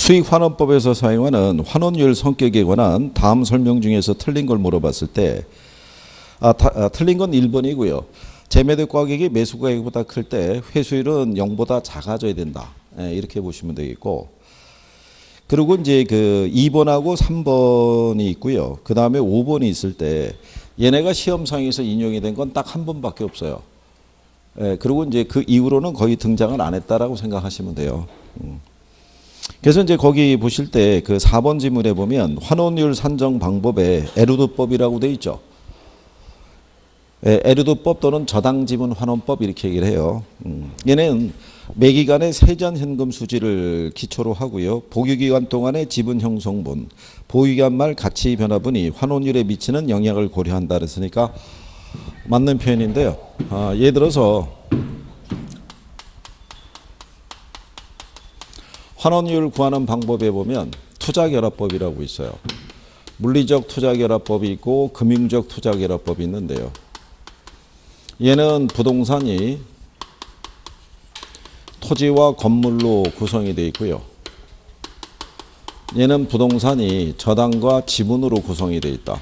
수익환원법에서 사용하는 환원율 성격에 관한 다음 설명 중에서 틀린 걸 물어봤을 때 틀린 건 1번이고요. 재매도 가격이 매수 가격보다 클 때 회수율은 0보다 작아져야 된다. 이렇게 보시면 되겠고, 그리고 이제 그 2번하고 3번이 있고요. 그 다음에 5번이 있을 때 얘네가 시험상에서 인용이 된 건 딱 한 번밖에 없어요. 그리고 이제 그 이후로는 거의 등장을 안 했다라고 생각하시면 돼요. 그래서 이제 거기 보실 때 그 4번 지문에 보면 환원율 산정 방법에 에르도법이라고 돼 있죠. 에르도법 또는 저당 지분 환원법 이렇게 얘기를 해요. 얘는 매기간의 세전 현금 수지를 기초로 하고요. 보유기간 동안의 지분 형성분, 보유기간 말 가치 변화분이 환원율에 미치는 영향을 고려한다 그랬으니까 맞는 표현인데요. 예를 들어서 환원율 구하는 방법에 보면 투자결합법이라고 있어요. 물리적 투자결합법이 있고 금융적 투자결합법이 있는데요. 얘는 부동산이 토지와 건물로 구성이 되어 있고요. 얘는 부동산이 저당과 지분으로 구성이 되어 있다.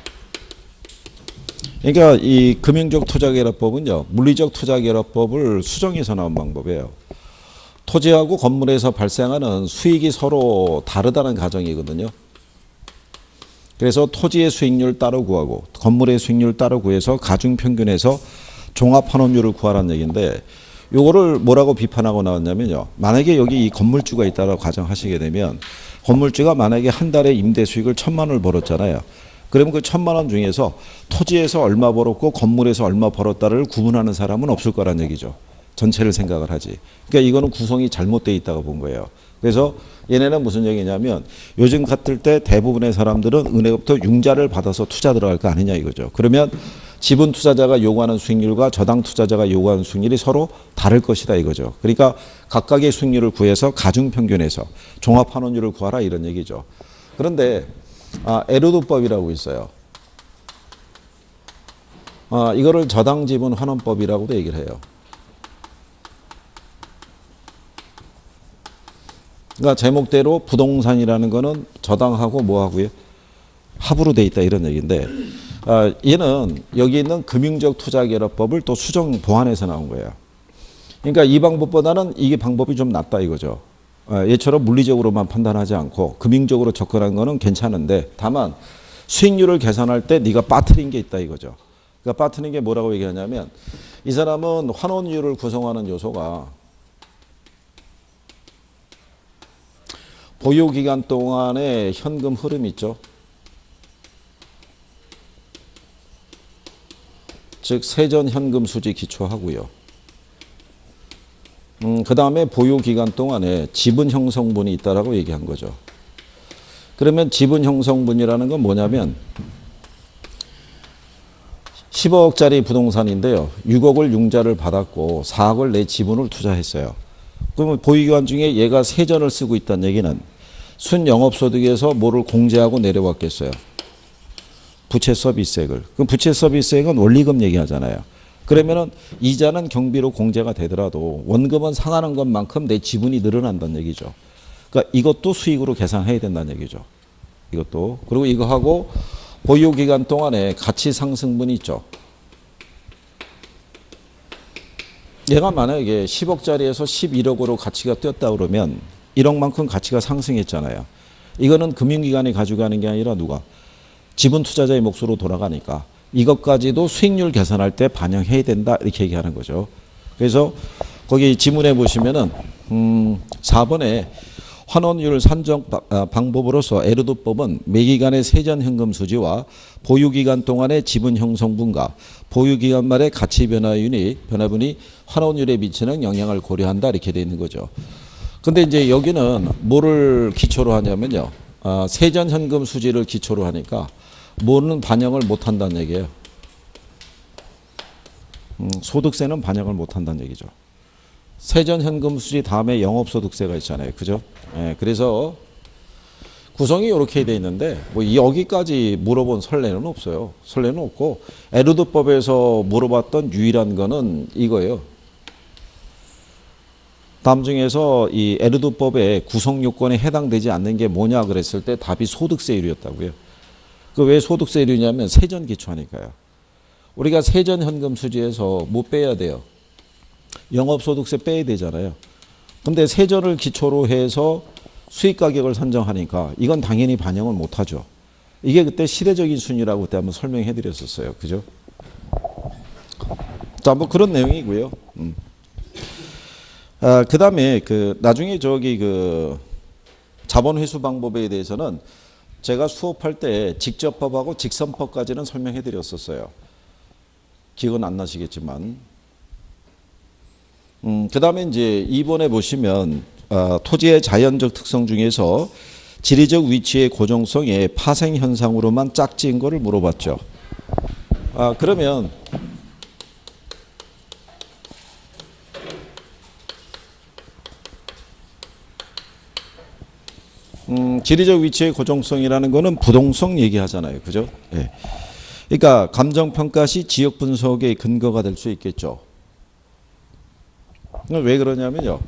그러니까 이 금융적 투자결합법은요, 물리적 투자결합법을 수정해서 나온 방법이에요. 토지하고 건물에서 발생하는 수익이 서로 다르다는 가정이거든요. 그래서 토지의 수익률 따로 구하고 건물의 수익률 따로 구해서 가중평균해서 종합환원율을 구하라는 얘기인데, 요거를 뭐라고 비판하고 나왔냐면요. 만약에 여기 이 건물주가 있다고 가정하시게 되면 건물주가 만약에 한 달에 임대 수익을 1,000만 원을 벌었잖아요. 그러면 그 1,000만 원 중에서 토지에서 얼마 벌었고 건물에서 얼마 벌었다를 구분하는 사람은 없을 거란 얘기죠. 전체를 생각을 하지. 그러니까 이거는 구성이 잘못되어 있다고 본 거예요. 그래서 얘네는 무슨 얘기냐면 요즘 같을 때 대부분의 사람들은 은행부터 융자를 받아서 투자 들어갈 거 아니냐 이거죠. 그러면 지분 투자자가 요구하는 수익률과 저당 투자자가 요구하는 수익률이 서로 다를 것이다 이거죠. 그러니까 각각의 수익률을 구해서 가중평균해서 종합환원율을 구하라 이런 얘기죠. 그런데 에르도법이라고 있어요. 이거를 저당 지분 환원법이라고도 얘기를 해요. 그러니까 제목대로 부동산이라는 거는 저당하고 뭐하고요? 합으로 돼 있다 이런 얘기인데, 얘는 여기 있는 금융적 투자결합법을 또 수정 보완해서 나온 거예요. 그러니까 이 방법보다는 이게 방법이 좀 낫다 이거죠. 얘처럼 물리적으로만 판단하지 않고 금융적으로 접근한 거는 괜찮은데, 다만 수익률을 계산할 때 네가 빠뜨린 게 있다 이거죠. 그러니까 빠뜨린 게 뭐라고 얘기하냐면, 이 사람은 환원율을 구성하는 요소가 보유기간 동안의 현금 흐름 있죠. 즉 세전 현금 수지 기초하고요. 그 다음에 보유기간 동안에 지분 형성분이 있다라고 얘기한 거죠. 그러면 지분 형성분이라는 건 뭐냐면 10억짜리 부동산인데요. 6억을 융자를 받았고 4억을 내 지분을 투자했어요. 그러면 보유기간 중에 얘가 세전을 쓰고 있다는 얘기는 순영업소득에서 뭐를 공제하고 내려왔겠어요? 부채 서비스액을. 그럼 부채 서비스액은 원리금 얘기하잖아요. 그러면은 이자는 경비로 공제가 되더라도 원금은 상하는 것만큼 내 지분이 늘어난다는 얘기죠. 그러니까 이것도 수익으로 계산해야 된다는 얘기죠. 이것도. 그리고 이거하고 보유기간 동안에 가치 상승분이 있죠. 얘가 만약에 10억짜리에서 11억으로 가치가 뛰었다 그러면 1억만큼 가치가 상승했잖아요. 이거는 금융기관이 가져가는 게 아니라 누가? 지분 투자자의 몫으로 돌아가니까 이것까지도 수익률 계산할 때 반영해야 된다 이렇게 얘기하는 거죠. 그래서 거기 지문에 보시면은 4번에 환원율 산정 방법으로서 에르도법은 매기간의 세전 현금 수지와 보유기간 동안의 지분 형성분과 보유기간 말의 가치 변화분이 환원율에 미치는 영향을 고려한다 이렇게 되어 있는 거죠. 근데 이제 여기는 뭐를 기초로 하냐면요. 세전 현금 수지를 기초로 하니까 뭐는 반영을 못 한다는 얘기예요. 소득세는 반영을 못 한다는 얘기죠. 세전 현금 수지 다음에 영업소득세가 있잖아요. 그죠? 그래서 구성이 이렇게 돼 있는데 뭐 여기까지 물어본 선례는 없어요. 선례는 없고 에르도법에서 물어봤던 유일한 거는 이거예요. 다음 중에서 이 에르두법의 구성 요건에 해당되지 않는 게 뭐냐 그랬을 때 답이 소득세율이었다고요. 그 왜 소득세율이냐면 세전 기초하니까요. 우리가 세전 현금 수지에서 뭐 빼야 돼요? 영업소득세 빼야 되잖아요. 근데 세전을 기초로 해서 수익 가격을 선정하니까 이건 당연히 반영을 못하죠. 이게 그때 시대적인 순위라고 그때 한번 설명해 드렸었어요. 그죠? 자, 뭐 그런 내용이고요. 그 다음에 나중에 자본 회수 방법에 대해서는 제가 수업할 때 직접법하고 직선법까지는 설명해 드렸었어요. 기억은 안 나시겠지만. 그 다음에 이제 2번에 보시면, 토지의 자연적 특성 중에서 지리적 위치의 고정성에 파생 현상으로만 짝지은 거를 물어봤죠. 그러면, 지리적 위치의 고정성이라는 거는 부동성 얘기하잖아요. 그죠? 예. 그러니까 감정평가 시 지역 분석의 근거가 될 수 있겠죠. 왜 그러냐면요.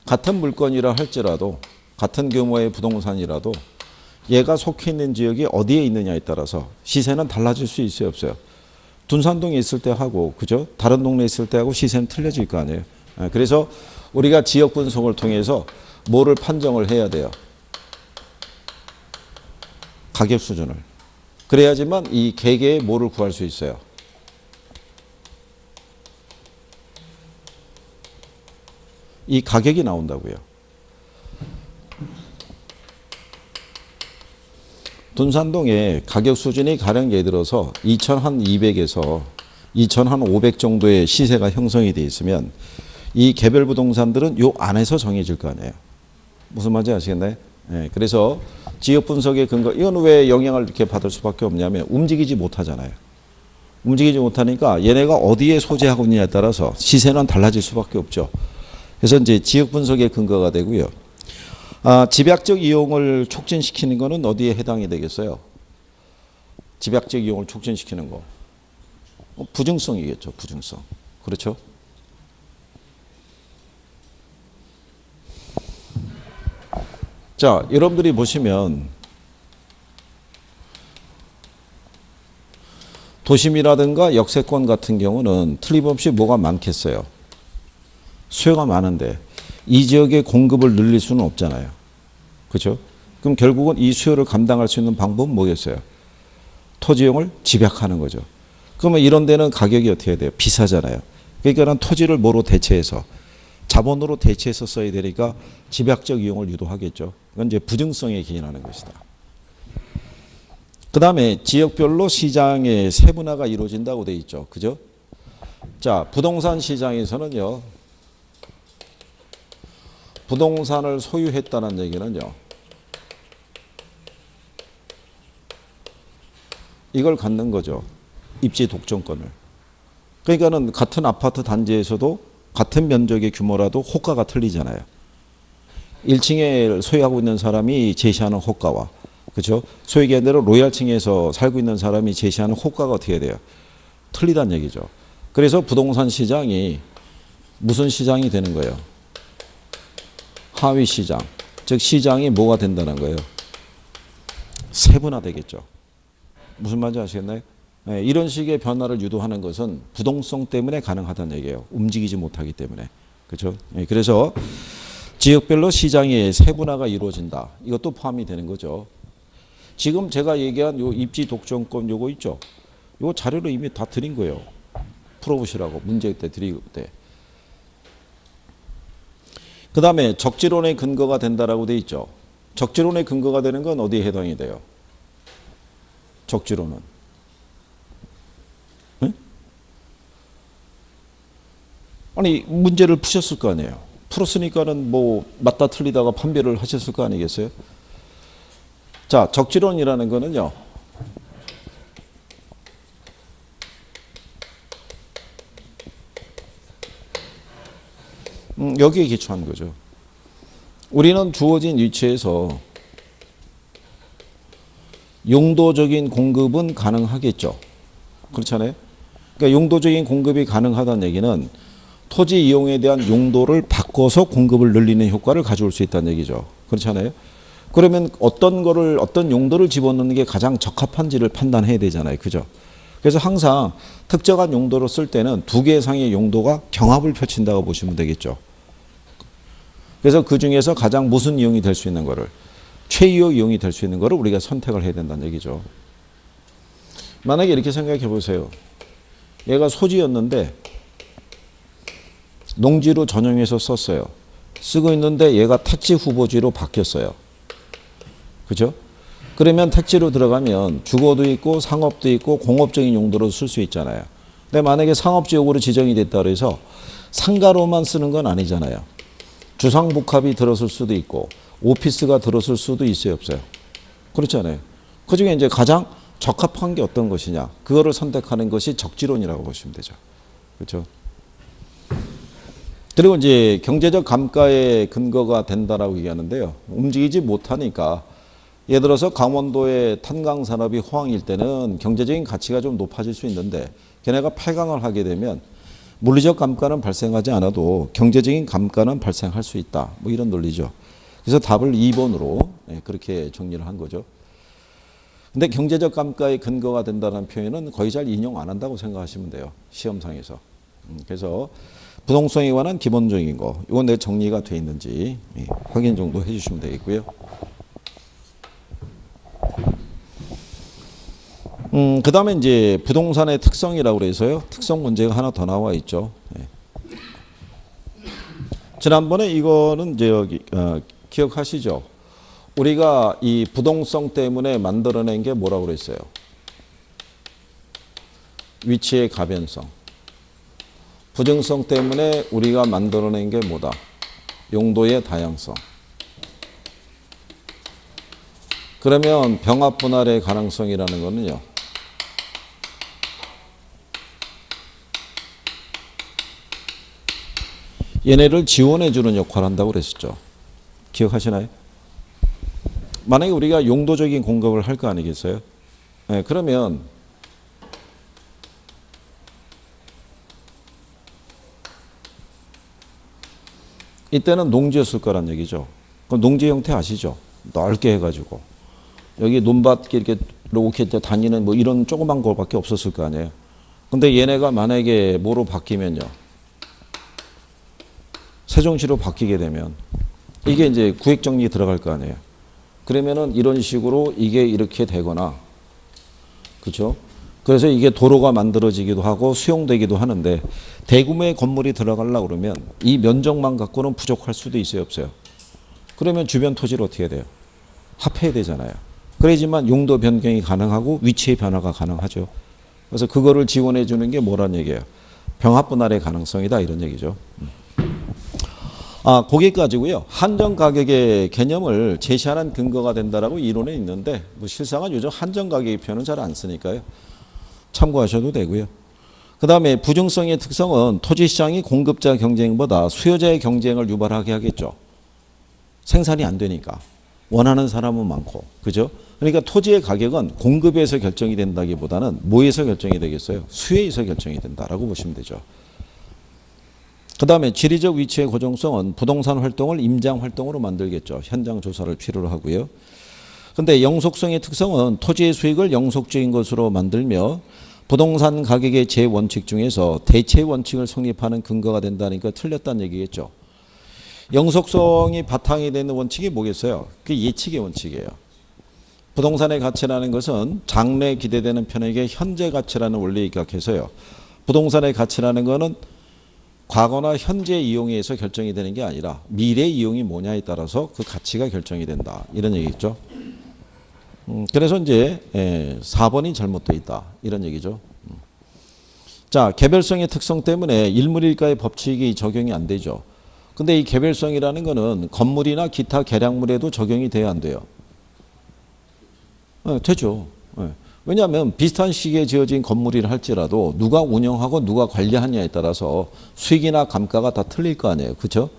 같은 물건이라 할지라도 같은 규모의 부동산이라도 얘가 속해 있는 지역이 어디에 있느냐에 따라서 시세는 달라질 수 있어요, 없어요? 둔산동에 있을 때 하고, 그죠? 다른 동네에 있을 때 하고 시세는 틀려질 거 아니에요. 그래서 우리가 지역 분석을 통해서 뭐를 판정을 해야 돼요? 가격 수준을. 그래야지만 이 개개의 뭐를 구할 수 있어요? 이 가격이 나온다고요. 둔산동의 가격 수준이 가령 예를 들어서 2,200에서 2,500 정도의 시세가 형성이 돼 있으면 이 개별 부동산들은 요 안에서 정해질 거 아니에요. 무슨 말인지 아시겠나요? 네, 그래서 지역 분석의 근거, 이건 왜 영향을 이렇게 받을 수밖에 없냐면 움직이지 못하잖아요. 움직이지 못하니까 얘네가 어디에 소재하고 있느냐에 따라서 시세는 달라질 수밖에 없죠. 그래서 이제 지역 분석의 근거가 되고요. 집약적 이용을 촉진시키는 거는 어디에 해당이 되겠어요? 집약적 이용을 촉진시키는 거. 부증성이겠죠, 부증성. 그렇죠? 자, 여러분들이 보시면 도심이라든가 역세권 같은 경우는 틀림없이 뭐가 많겠어요? 수요가 많은데 이 지역의 공급을 늘릴 수는 없잖아요. 그렇죠? 그럼 결국은 이 수요를 감당할 수 있는 방법은 뭐겠어요? 토지용을 집약하는 거죠. 그러면 이런 데는 가격이 어떻게 돼요? 비싸잖아요. 그러니까 토지를 뭐로 대체해서 자본으로 대체해서 써야 되니까 집약적 이용을 유도하겠죠. 이건 이제 부증성에 기인하는 것이다. 그 다음에 지역별로 시장의 세분화가 이루어진다고 돼 있죠. 그죠? 자, 부동산 시장에서는요. 부동산을 소유했다는 얘기는요. 이걸 갖는 거죠. 입지 독점권을. 그러니까는 같은 아파트 단지에서도 같은 면적의 규모라도 호가가 틀리잖아요. 1층에 소유하고 있는 사람이 제시하는 호가와, 그렇죠? 소위 얘기한 대로 로얄층에서 살고 있는 사람이 제시하는 호가가 어떻게 돼요? 틀리다는 얘기죠. 그래서 부동산 시장이 무슨 시장이 되는 거예요? 하위 시장. 즉 시장이 뭐가 된다는 거예요? 세분화 되겠죠. 무슨 말인지 아시겠나요? 네, 이런 식의 변화를 유도하는 것은 부동성 때문에 가능하다는 얘기예요. 움직이지 못하기 때문에. 그렇죠? 네, 그래서 지역별로 시장의 세분화가 이루어진다. 이것도 포함이 되는 거죠. 지금 제가 얘기한 요 입지 독점권 요거 있죠? 요거 자료로 이미 다 드린 거예요. 풀어보시라고 문제 때 드릴 때. 그 다음에 적지론의 근거가 된다라고 돼 있죠. 적지론의 근거가 되는 건 어디에 해당이 돼요? 적지론은. 네? 아니 문제를 푸셨을 거 아니에요. 풀었으니까는 뭐 맞다 틀리다가 판별을 하셨을 거 아니겠어요? 자, 적지론이라는 거는요. 여기에 기초한 거죠. 우리는 주어진 위치에서 용도적인 공급은 가능하겠죠. 그렇잖아요. 그러니까 용도적인 공급이 가능하다는 얘기는 토지 이용에 대한 용도를 바꿔서 공급을 늘리는 효과를 가져올 수 있다는 얘기죠. 그렇잖아요. 그러면 어떤 용도를 집어넣는 게 가장 적합한지를 판단해야 되잖아요. 그죠? 그래서 항상 특정한 용도로 쓸 때는 두 개 이상의 용도가 경합을 펼친다고 보시면 되겠죠. 그래서 그 중에서 가장 무슨 이용이 될 수 있는 거를, 최유효 이용이 될 수 있는 거를 우리가 선택을 해야 된다는 얘기죠. 만약에 이렇게 생각해 보세요. 얘가 소지였는데 농지로 전용해서 썼어요. 쓰고 있는데 얘가 택지 후보지로 바뀌었어요. 그죠? 그러면 택지로 들어가면 주거도 있고 상업도 있고 공업적인 용도로 쓸 수 있잖아요. 근데 만약에 상업지역으로 지정이 됐다 해서 상가로만 쓰는 건 아니잖아요. 주상복합이 들어설 수도 있고 오피스가 들어설 수도 있어요, 없어요? 그렇잖아요. 그중에 이제 가장 적합한 게 어떤 것이냐, 그거를 선택하는 것이 적지론이라고 보시면 되죠. 그렇죠? 그리고 이제 경제적 감가의 근거가 된다라고 얘기하는데요. 움직이지 못하니까, 예를 들어서 강원도의 탄광 산업이 호황일 때는 경제적인 가치가 좀 높아질 수 있는데 걔네가 폐광을 하게 되면 물리적 감가는 발생하지 않아도 경제적인 감가는 발생할 수 있다. 뭐 이런 논리죠. 그래서 답을 2번으로 그렇게 정리를 한 거죠. 근데 경제적 감가의 근거가 된다는 표현은 거의 잘 인용 안 한다고 생각하시면 돼요. 시험상에서. 그래서 부동성에 관한 기본적인 거, 이건 내 정리가 돼 있는지 확인 정도 해주시면 되겠고요. 그 다음에 이제 부동산의 특성이라고 그래서요. 특성 문제가 하나 더 나와 있죠. 지난번에 이거는 이제 여기 기억하시죠? 우리가 이 부동성 때문에 만들어낸 게 뭐라고 그랬어요? 위치의 가변성. 부정성 때문에 우리가 만들어낸 게 뭐다? 용도의 다양성. 그러면 병합 분할의 가능성이라는 거는요. 얘네를 지원해 주는 역할을 한다고 그랬었죠. 기억하시나요? 만약에 우리가 용도적인 공급을 할 거 아니겠어요? 네, 그러면 이때는 농지였을 거란 얘기죠. 그럼 농지 형태 아시죠? 넓게 해가지고 여기 논밭 이렇게 다니는 뭐 이런 조그만 거밖에 없었을 거 아니에요. 근데 얘네가 만약에 뭐로 바뀌면요. 세종시로 바뀌게 되면 이게 이제 구획정리 들어갈 거 아니에요. 그러면은 이런 식으로 이게 이렇게 되거나, 그렇죠? 그래서 이게 도로가 만들어지기도 하고 수용되기도 하는데 대규모의 건물이 들어가려고 그러면 이 면적만 갖고는 부족할 수도 있어요, 없어요? 그러면 주변 토지를 어떻게 해야 돼요? 합해야 되잖아요. 그래야지만 용도 변경이 가능하고 위치의 변화가 가능하죠. 그래서 그거를 지원해 주는 게 뭐란 얘기예요? 병합 분할의 가능성이다, 이런 얘기죠. 거기까지고요. 한정 가격의 개념을 제시하는 근거가 된다라고 이론에 있는데 뭐 실상은 요즘 한정 가격의 표현은 잘 안 쓰니까요. 참고하셔도 되고요. 그 다음에 부정성의 특성은 토지시장이 공급자 경쟁보다 수요자의 경쟁을 유발하게 하겠죠. 생산이 안 되니까. 원하는 사람은 많고. 그죠? 그러니까 토지의 가격은 공급에서 결정이 된다기보다는 뭐에서 결정이 되겠어요? 수요에서 결정이 된다라고 보시면 되죠. 그 다음에 지리적 위치의 고정성은 부동산 활동을 임장 활동으로 만들겠죠. 현장 조사를 필요로 하고요. 근데 영속성의 특성은 토지의 수익을 영속적인 것으로 만들며 부동산 가격의 제원칙 중에서 대체 원칙을 성립하는 근거가 된다니까 틀렸다는 얘기겠죠. 영속성이 바탕이 되는 원칙이 뭐겠어요? 그게 예측의 원칙이에요. 부동산의 가치라는 것은 장래에 기대되는 편익의 현재 가치라는 원리에 입각해서요. 부동산의 가치라는 것은 과거나 현재 이용에 의해서 결정이 되는 게 아니라 미래 이용이 뭐냐에 따라서 그 가치가 결정이 된다. 이런 얘기죠. 그래서 이제 4번이 잘못되어 있다. 이런 얘기죠. 자, 개별성의 특성 때문에 일물일가의 법칙이 적용이 안 되죠. 근데 이 개별성이라는 거는 건물이나 기타 개량물에도 적용이 돼야 안 돼요. 되죠. 왜냐하면 비슷한 시기에 지어진 건물이라 할지라도 누가 운영하고 누가 관리하냐에 따라서 수익이나 감가가 다 틀릴 거 아니에요. 그렇죠?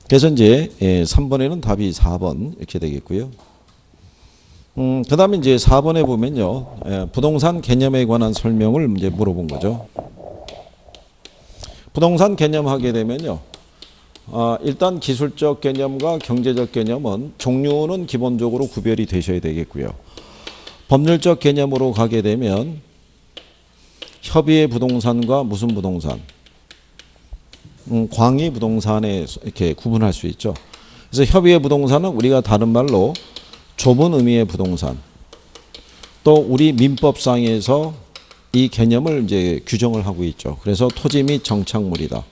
그래서 이제 3번에는 답이 4번 이렇게 되겠고요. 그 다음에 이제 4번에 보면요. 부동산 개념에 관한 설명을 이제 물어본 거죠. 부동산 개념하게 되면요. 일단 기술적 개념과 경제적 개념은 종류는 기본적으로 구별이 되셔야 되겠고요. 법률적 개념으로 가게 되면 협의의 부동산과 무슨 부동산, 광의 부동산에 이렇게 구분할 수 있죠. 그래서 협의의 부동산은 우리가 다른 말로 좁은 의미의 부동산, 또 우리 민법상에서 이 개념을 이제 규정을 하고 있죠. 그래서 토지 및 정착물이다.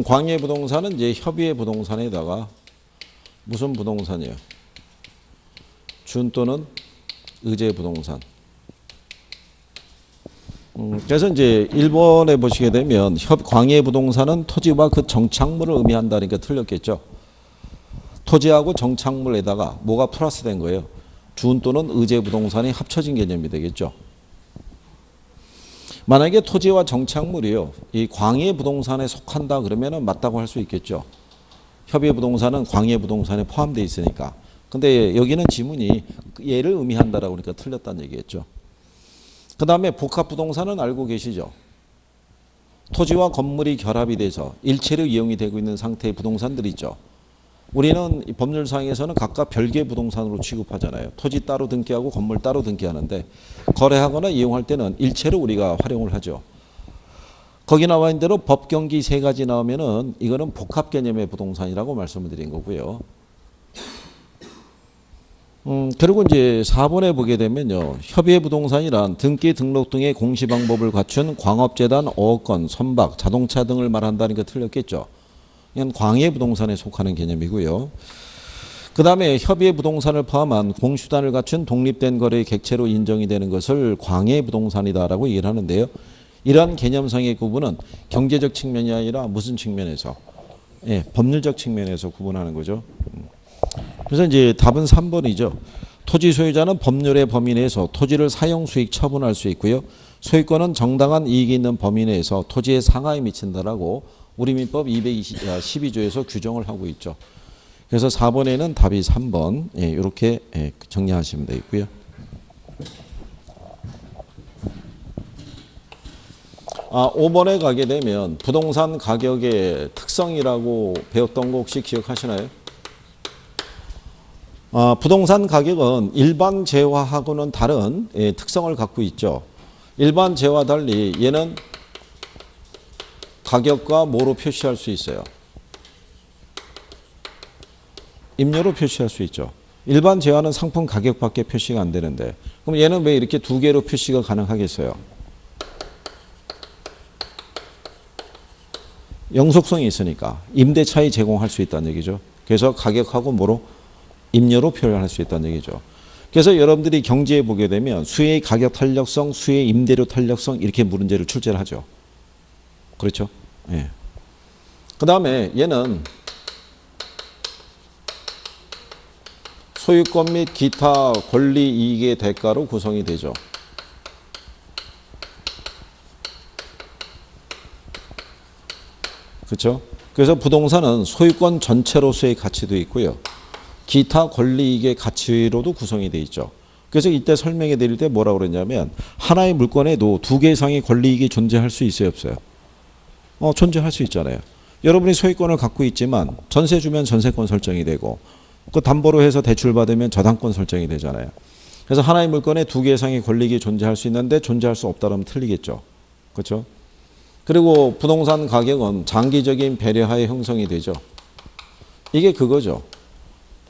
광의 부동산은 이제 협의의 부동산에다가 무슨 부동산이에요? 준 또는 의제 부동산. 그래서 이제 1번에 보시게 되면 광의 부동산은 토지와 그 정착물을 의미한다니까 틀렸겠죠. 토지하고 정착물에다가 뭐가 플러스 된 거예요? 준 또는 의제 부동산이 합쳐진 개념이 되겠죠. 만약에 토지와 정착물이요, 이 광의 부동산에 속한다 그러면은 맞다고 할 수 있겠죠. 협의의 부동산은 광의 부동산에 포함되어 있으니까. 근데 여기는 지문이 얘를 의미한다라고 그러니까 틀렸다는 얘기겠죠. 그 다음에 복합부동산은 알고 계시죠? 토지와 건물이 결합이 돼서 일체로 이용이 되고 있는 상태의 부동산들이 있죠. 우리는 법률상에서는 각각 별개의 부동산으로 취급하잖아요. 토지 따로 등기하고 건물 따로 등기하는데 거래하거나 이용할 때는 일체로 우리가 활용을 하죠. 거기 나와 있는 대로 법경기 세 가지 나오면은 이거는 복합 개념의 부동산이라고 말씀을 드린 거고요. 그리고 이제 4번에 보게 되면요. 협의의 부동산이란 등기 등록 등의 공시 방법을 갖춘 광업재단, 어업권, 선박, 자동차 등을 말한다니까 틀렸겠죠. 이건 광의 부동산에 속하는 개념이고요. 그 다음에 협의의 부동산을 포함한 공수단을 갖춘 독립된 거래의 객체로 인정이 되는 것을 광의 부동산이다라고 얘기를 하는데요. 이러한 개념상의 구분은 경제적 측면이 아니라 무슨 측면에서? 예, 법률적 측면에서 구분하는 거죠. 그래서 이제 답은 3번이죠. 토지 소유자는 법률의 범위 내에서 토지를 사용 수익 처분할 수 있고요. 소유권은 정당한 이익이 있는 범위 내에서 토지의 상하에 미친다라고 우리 민법 212조에서 규정을 하고 있죠. 그래서 4번에는 답이 3번 이렇게 정리하시면 되겠고요. 5번에 가게 되면 부동산 가격의 특성이라고 배웠던 거 혹시 기억하시나요? 부동산 가격은 일반 재화하고는 다른 특성을 갖고 있죠. 일반 재화와 달리 얘는 가격과 뭐로 표시할 수 있어요? 임료로 표시할 수 있죠. 일반 재화는 상품 가격밖에 표시가 안 되는데 그럼 얘는 왜 이렇게 두 개로 표시가 가능하겠어요? 영속성이 있으니까 임대차에 제공할 수 있다는 얘기죠. 그래서 가격하고 뭐로? 임료로 표현할 수 있다는 얘기죠. 그래서 여러분들이 경제에 보게 되면 수의 가격 탄력성, 수의 임대료 탄력성 이렇게 문제를 출제를 하죠. 그렇죠? 예. 그 다음에 얘는 소유권 및 기타 권리 이익의 대가로 구성이 되죠. 그렇죠? 그래서 부동산은 소유권 전체로서의 가치도 있고요. 기타 권리이익의 가치로도 구성이 되어 있죠. 그래서 이때 설명해 드릴 때 뭐라고 그랬냐면 하나의 물건에도 두 개 이상의 권리이익이 존재할 수 있어요, 없어요? 존재할 수 있잖아요. 여러분이 소유권을 갖고 있지만 전세 주면 전세권 설정이 되고 그 담보로 해서 대출 받으면 저당권 설정이 되잖아요. 그래서 하나의 물건에 두 개 이상의 권리이익이 존재할 수 있는데 존재할 수 없다면 틀리겠죠. 그렇죠? 그리고 부동산 가격은 장기적인 배려하에 형성이 되죠. 이게 그거죠.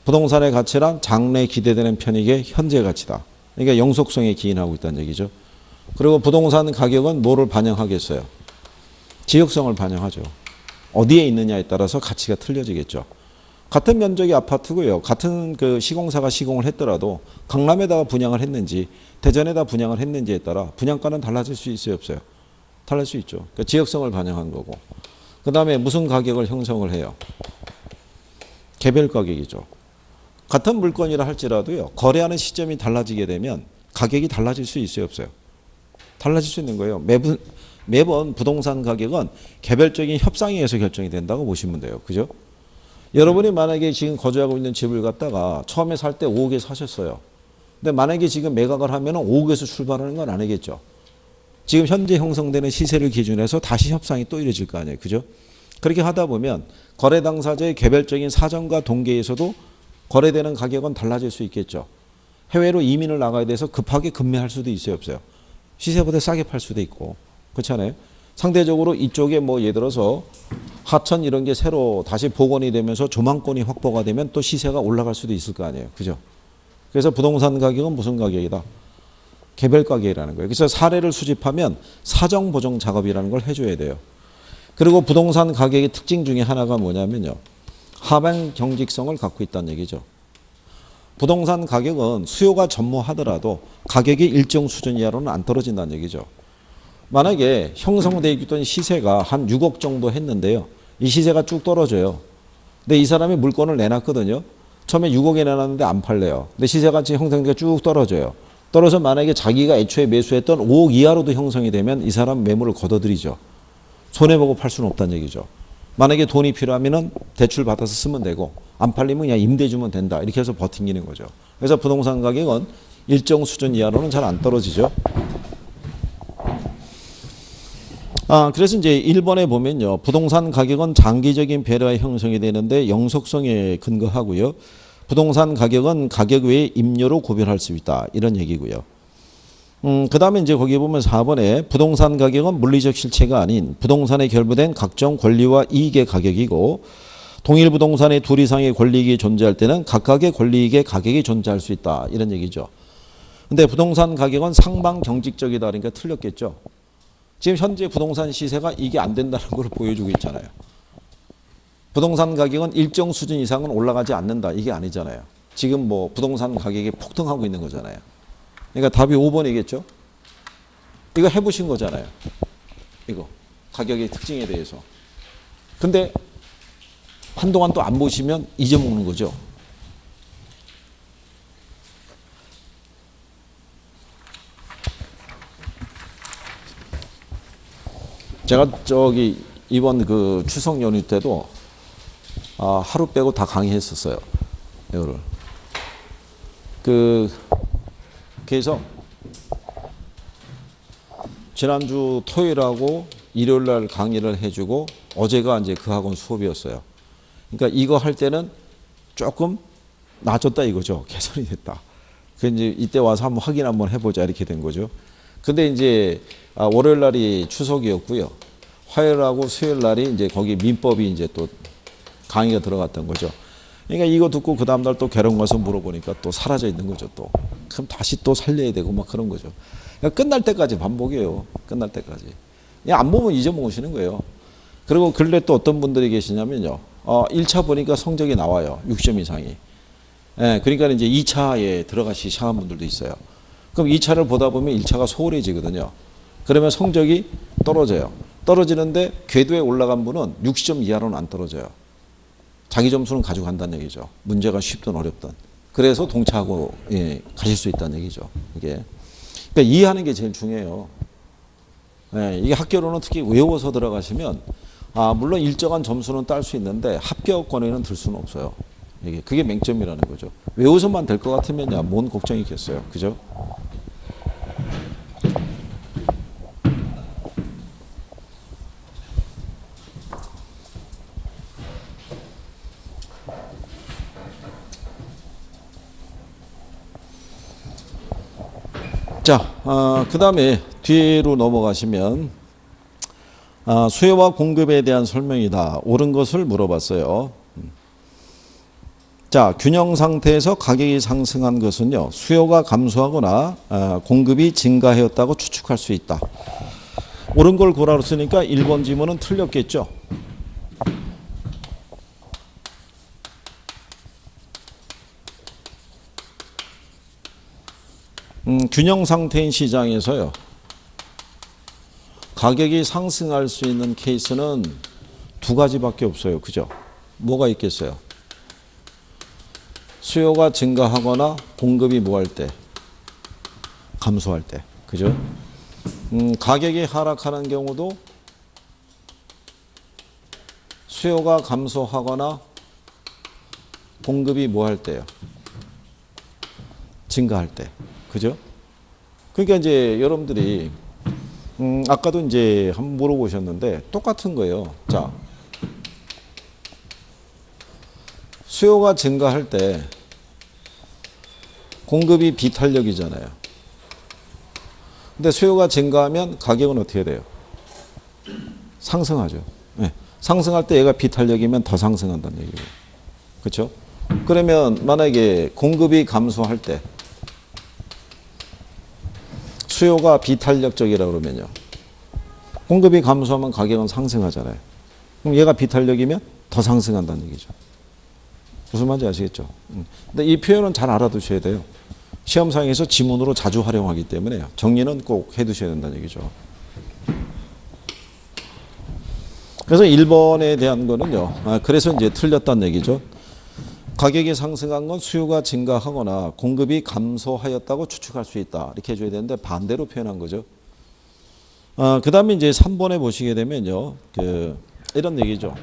부동산의 가치란 장래에 기대되는 편익의 현재 가치다. 그러니까 영속성에 기인하고 있다는 얘기죠. 그리고 부동산 가격은 뭐를 반영하겠어요? 지역성을 반영하죠. 어디에 있느냐에 따라서 가치가 틀려지겠죠. 같은 면적의 아파트고요. 같은 그 시공사가 시공을 했더라도 강남에다가 분양을 했는지 대전에다 분양을 했는지에 따라 분양가는 달라질 수 있어요, 없어요? 달라질 수 있죠. 그러니까 지역성을 반영한 거고. 그 다음에 무슨 가격을 형성을 해요? 개별 가격이죠. 같은 물건이라 할지라도요. 거래하는 시점이 달라지게 되면 가격이 달라질 수 있어요, 없어요? 달라질 수 있는 거예요. 매번 부동산 가격은 개별적인 협상에 의해서 결정이 된다고 보시면 돼요. 그죠? 여러분이 만약에 지금 거주하고 있는 집을 갖다가 처음에 살 때 5억에 사셨어요. 근데 만약에 지금 매각을 하면 5억에서 출발하는 건 아니겠죠. 지금 현재 형성되는 시세를 기준해서 다시 협상이 또 이루어질 거 아니에요. 그죠? 그렇게 하다 보면 거래 당사자의 개별적인 사정과 동계에서도 거래되는 가격은 달라질 수 있겠죠. 해외로 이민을 나가야 돼서 급하게 급매할 수도 있어요, 없어요? 시세보다 싸게 팔 수도 있고. 그렇잖아요. 상대적으로 이쪽에 뭐 예를 들어서 하천 이런 게 새로 다시 복원이 되면서 조망권이 확보가 되면 또 시세가 올라갈 수도 있을 거 아니에요. 그죠? 그래서 부동산 가격은 무슨 가격이다? 개별 가격이라는 거예요. 그래서 사례를 수집하면 사정 보정 작업이라는 걸 해줘야 돼요. 그리고 부동산 가격의 특징 중에 하나가 뭐냐면요. 하방 경직성을 갖고 있다는 얘기죠. 부동산 가격은 수요가 전무하더라도 가격이 일정 수준 이하로는 안 떨어진다는 얘기죠. 만약에 형성되어 있던 시세가 한 6억 정도 했는데요. 이 시세가 쭉 떨어져요. 근데 이 사람이 물건을 내놨거든요. 처음에 6억에 내놨는데 안 팔래요. 근데 시세가 지금 형성되어 쭉 떨어져요. 떨어져 만약에 자기가 애초에 매수했던 5억 이하로도 형성이 되면 이 사람 매물을 걷어들이죠. 손해보고 팔 수는 없다는 얘기죠. 만약에 돈이 필요하면 대출 받아서 쓰면 되고 안 팔리면 그냥 임대 주면 된다. 이렇게 해서 버티는 거죠. 그래서 부동산 가격은 일정 수준 이하로는 잘 안 떨어지죠. 그래서 이제 1번에 보면요. 부동산 가격은 장기적인 배려에 형성이 되는데 영속성에 근거하고요. 부동산 가격은 가격 외에 임료로 구별할 수 있다. 이런 얘기고요. 그 다음에 이제 거기 보면 4번에 부동산 가격은 물리적 실체가 아닌 부동산에 결부된 각종 권리와 이익의 가격이고 동일 부동산의 둘 이상의 권리이익이 존재할 때는 각각의 권리이익의 가격이 존재할 수 있다. 이런 얘기죠. 근데 부동산 가격은 상방 경직적이다. 그러니까 틀렸겠죠. 지금 현재 부동산 시세가 이게 안 된다는 걸 보여주고 있잖아요. 부동산 가격은 일정 수준 이상은 올라가지 않는다. 이게 아니잖아요. 지금 뭐 부동산 가격이 폭등하고 있는 거잖아요. 그러니까 답이 5번이겠죠. 이거 해보신 거잖아요. 이거 가격의 특징에 대해서. 근데 한동안 또 안 보시면 잊어먹는 거죠. 제가 저기 이번 그 추석 연휴 때도 하루 빼고 다 강의했었어요. 이거를. 그래서 지난주 토요일하고 일요일 날 강의를 해주고 어제가 이제 그 학원 수업이었어요. 그러니까 이거 할 때는 조금 낮췄다 이거죠. 개선이 됐다. 그 이제 이때 와서 한번 확인 한번 해보자 이렇게 된 거죠. 근데 이제 월요일 날이 추석이었고요. 화요일하고 수요일 날이 이제 거기 민법이 이제 또 강의가 들어갔던 거죠. 그러니까 이거 듣고 그 다음날 또 개론 가서 물어보니까 또 사라져 있는 거죠. 또. 그럼 다시 또 살려야 되고 막 그런 거죠. 그러니까 끝날 때까지 반복이에요. 끝날 때까지. 그냥 안 보면 잊어먹으시는 거예요. 그리고 근래 또 어떤 분들이 계시냐면요. 1차 보니까 성적이 나와요. 6점 이상이. 예, 그러니까 이제 2차에 들어가시 시작한 분들도 있어요. 그럼 2차를 보다 보면 1차가 소홀해지거든요. 그러면 성적이 떨어져요. 떨어지는데 궤도에 올라간 분은 60점 이하로는 안 떨어져요. 자기 점수는 가지고 간다는 얘기죠. 문제가 쉽든 어렵든. 그래서 동차하고 가실 수 있다는 얘기죠. 이게. 그러니까 이해하는 게 제일 중요해요. 이게 학교로는 특히 외워서 들어가시면 물론 일정한 점수는 딸 수 있는데 합격권에는 들 수는 없어요. 그게 맹점이라는 거죠. 외워서만 될 것 같으면야 뭔 걱정이 있겠어요. 그죠? 자, 그 다음에 뒤로 넘어가시면 수요와 공급에 대한 설명이다. 옳은 것을 물어봤어요. 자, 균형 상태에서 가격이 상승한 것은요. 수요가 감소하거나 공급이 증가하였다고 추측할 수 있다. 옳은 걸 고라로 쓰니까 1번 지문은 틀렸겠죠. 균형 상태인 시장에서요. 가격이 상승할 수 있는 케이스는 두 가지밖에 없어요. 그죠? 뭐가 있겠어요? 수요가 증가하거나 공급이 뭐 할 때? 감소할 때. 그죠? 가격이 하락하는 경우도 수요가 감소하거나 공급이 뭐 할 때요? 증가할 때. 그죠? 그러니까 이제 여러분들이 아까도 이제 한번 물어보셨는데 똑같은 거예요. 자, 수요가 증가할 때 공급이 비탄력이잖아요. 근데 수요가 증가하면 가격은 어떻게 돼요? 상승하죠. 네. 상승할 때 얘가 비탄력이면 더 상승한다는 얘기예요. 그렇죠? 그러면 만약에 공급이 감소할 때 수요가 비탄력적이라고 그러면요. 공급이 감소하면 가격은 상승하잖아요. 그럼 얘가 비탄력이면 더 상승한다는 얘기죠. 무슨 말인지 아시겠죠? 근데 이 표현은 잘 알아두셔야 돼요. 시험상에서 지문으로 자주 활용하기 때문에 정리는 꼭 해두셔야 된다는 얘기죠. 그래서 1번에 대한 거는요. 그래서 이제 틀렸다는 얘기죠. 가격이 상승한 건 수요가 증가하거나 공급이 감소하였다고 추측할 수 있다. 이렇게 해줘야 되는데 반대로 표현한 거죠. 그 다음에 이제 3번에 보시게 되면요. 이런 얘기죠.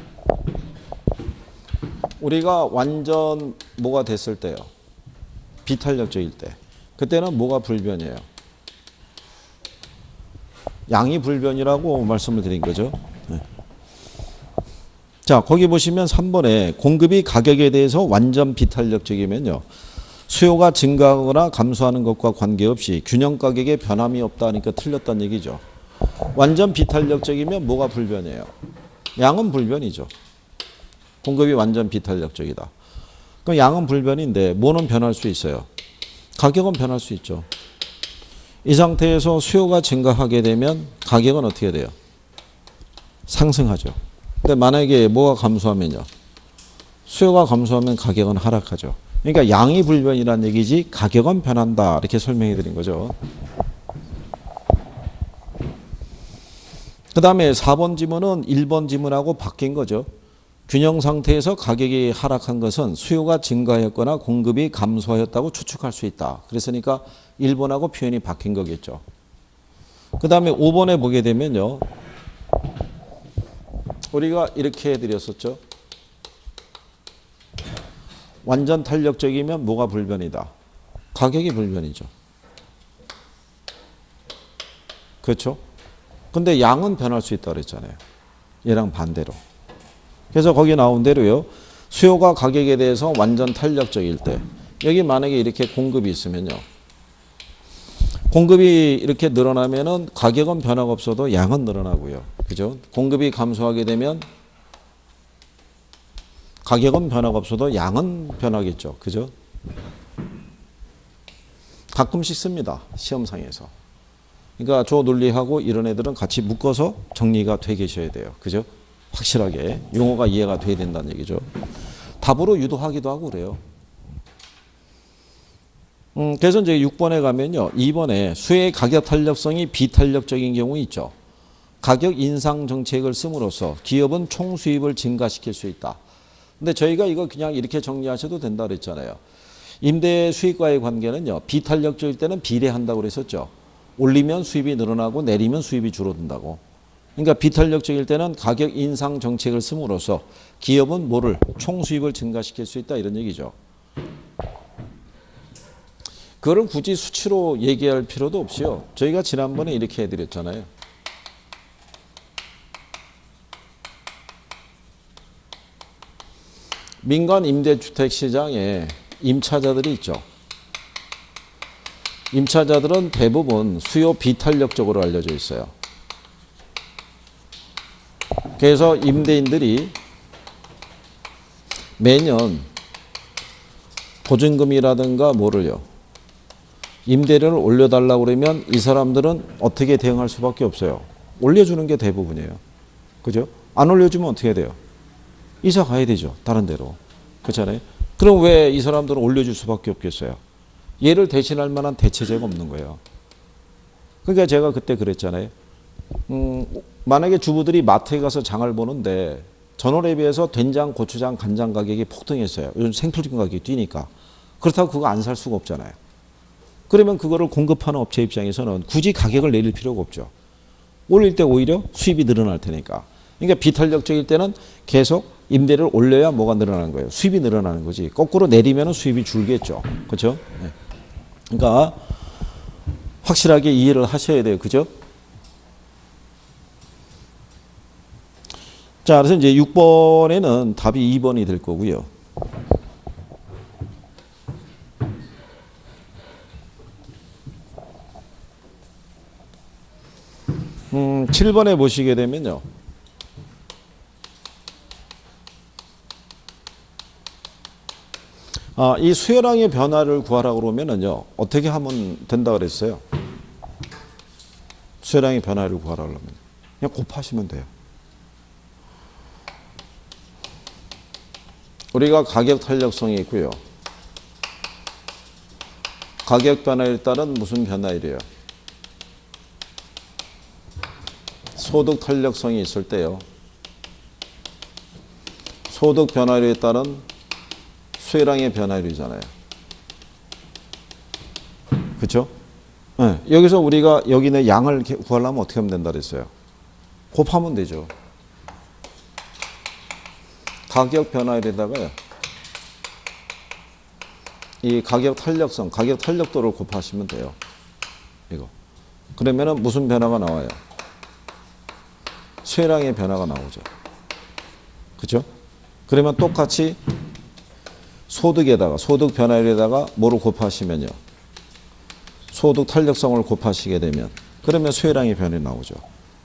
우리가 완전 뭐가 됐을 때요. 비탄력적일 때. 그때는 뭐가 불변이에요? 양이 불변이라고 말씀을 드린 거죠. 네. 자, 거기 보시면 3번에 공급이 가격에 대해서 완전 비탄력적이면요. 수요가 증가하거나 감소하는 것과 관계없이 균형 가격에 변함이 없다니까 틀렸다는 얘기죠. 완전 비탄력적이면 뭐가 불변이에요? 양은 불변이죠. 공급이 완전 비탄력적이다. 그럼 양은 불변인데 뭐는 변할 수 있어요? 가격은 변할 수 있죠. 이 상태에서 수요가 증가하게 되면 가격은 어떻게 돼요? 상승하죠. 근데 만약에 뭐가 감소하면요. 수요가 감소하면 가격은 하락하죠. 그러니까 양이 불변이라는 얘기지 가격은 변한다. 이렇게 설명해 드린 거죠. 그 다음에 4번 지문은 1번 지문하고 바뀐 거죠. 균형 상태에서 가격이 하락한 것은 수요가 증가했거나 공급이 감소하였다고 추측할 수 있다. 그랬으니까 1번하고 표현이 바뀐 거겠죠. 그 다음에 5번에 보게 되면요. 우리가 이렇게 해드렸었죠. 완전 탄력적이면 뭐가 불변이다? 가격이 불변이죠. 그렇죠? 근데 양은 변할 수 있다고 그랬잖아요. 얘랑 반대로. 그래서 거기 나온 대로요. 수요가 가격에 대해서 완전 탄력적일 때 여기 만약에 이렇게 공급이 있으면요. 공급이 이렇게 늘어나면은 가격은 변화가 없어도 양은 늘어나고요. 그죠? 공급이 감소하게 되면 가격은 변화가 없어도 양은 변하겠죠. 그죠? 가끔씩 씁니다. 시험상에서. 그러니까 저 논리하고 이런 애들은 같이 묶어서 정리가 돼 계셔야 돼요. 그죠? 확실하게 용어가 이해가 돼야 된다는 얘기죠. 답으로 유도하기도 하고 그래요. 그래서 이제 6번에 가면요. 2번에 수요의 가격 탄력성이 비탄력적인 경우 있죠. 가격 인상 정책을 씀으로써 기업은 총 수입을 증가시킬 수 있다. 근데 저희가 이거 그냥 이렇게 정리하셔도 된다 그랬잖아요. 임대 수익과의 관계는요. 비탄력적일 때는 비례한다고 그랬었죠. 올리면 수입이 늘어나고 내리면 수입이 줄어든다고. 그러니까 비탄력적일 때는 가격 인상 정책을 씀으로써 기업은 뭐를 총 수입을 증가시킬 수 있다 이런 얘기죠. 그거를 굳이 수치로 얘기할 필요도 없이요. 저희가 지난번에 이렇게 해드렸잖아요. 민간 임대주택 시장에 임차자들이 있죠. 임차자들은 대부분 수요 비탄력적으로 알려져 있어요. 그래서 임대인들이 매년 보증금이라든가 뭐를요. 임대료를 올려달라고 그러면 이 사람들은 어떻게 대응할 수밖에 없어요. 올려주는 게 대부분이에요. 그죠? 안 올려주면 어떻게 돼요? 이사 가야 되죠. 다른 데로. 그렇잖아요. 그럼 왜 이 사람들은 올려줄 수밖에 없겠어요? 얘를 대신할 만한 대체제가 없는 거예요. 그러니까 제가 그때 그랬잖아요. 만약에 주부들이 마트에 가서 장을 보는데 전월에 비해서 된장, 고추장, 간장 가격이 폭등했어요. 요즘 생필품 가격이 뛰니까. 그렇다고 그거 안 살 수가 없잖아요. 그러면 그거를 공급하는 업체 입장에서는 굳이 가격을 내릴 필요가 없죠. 올릴 때 오히려 수입이 늘어날 테니까. 그러니까 비탄력적일 때는 계속 임대를 올려야 뭐가 늘어나는 거예요. 수입이 늘어나는 거지. 거꾸로 내리면 수입이 줄겠죠. 그렇죠? 네. 그러니까 확실하게 이해를 하셔야 돼요. 그죠? 자, 그래서 이제 6번에는 답이 2번이 될 거고요. 7번에 보시게 되면요. 이 수열항의 변화를 구하라고 그러면은요. 어떻게 하면 된다 그랬어요? 수열항의 변화를 구하라고 하면 그냥 곱하시면 돼요. 우리가 가격 탄력성이 있고요. 가격 변화에 따른 무슨 변화이래요? 소득 탄력성이 있을 때요. 소득 변화에 따른 수혜량의 변화율이잖아요. 그렇죠? 네. 여기서 우리가 여기는 양을 구하려면 어떻게 하면 된다 그랬어요? 곱하면 되죠. 가격 변화율에다가요. 이 가격 탄력성, 가격 탄력도를 곱하시면 돼요. 이거. 그러면은 무슨 변화가 나와요? 수혜량의 변화가 나오죠. 그렇죠? 그러면 똑같이 소득에다가 소득 변화율에다가 뭐를 곱하시면요. 소득 탄력성을 곱하시게 되면 그러면 수혜량의 변화가 나오죠.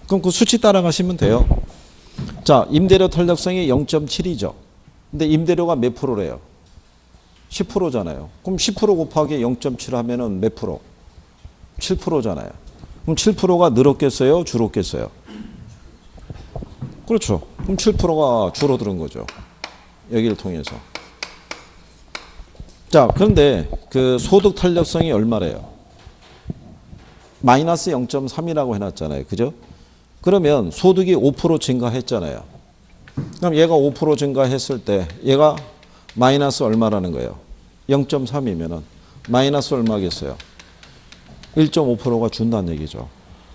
그럼 그 수치 따라가시면 돼요. 자, 임대료 탄력성이 0.7이죠. 근데 임대료가 몇 프로래요? 10%잖아요. 그럼 10% 곱하기 0.7 하면은 몇 프로? 7%잖아요. 그럼 7%가 늘었겠어요? 줄었겠어요? 그렇죠. 그럼 7%가 줄어드는 거죠. 여기를 통해서. 자, 그런데 그 소득 탄력성이 얼마래요? 마이너스 0.3이라고 해놨잖아요. 그죠? 그러면 소득이 5% 증가했잖아요. 그럼 얘가 5% 증가했을 때 얘가 마이너스 얼마라는 거예요? 0.3이면은 마이너스 얼마겠어요? 1.5%가 준다는 얘기죠.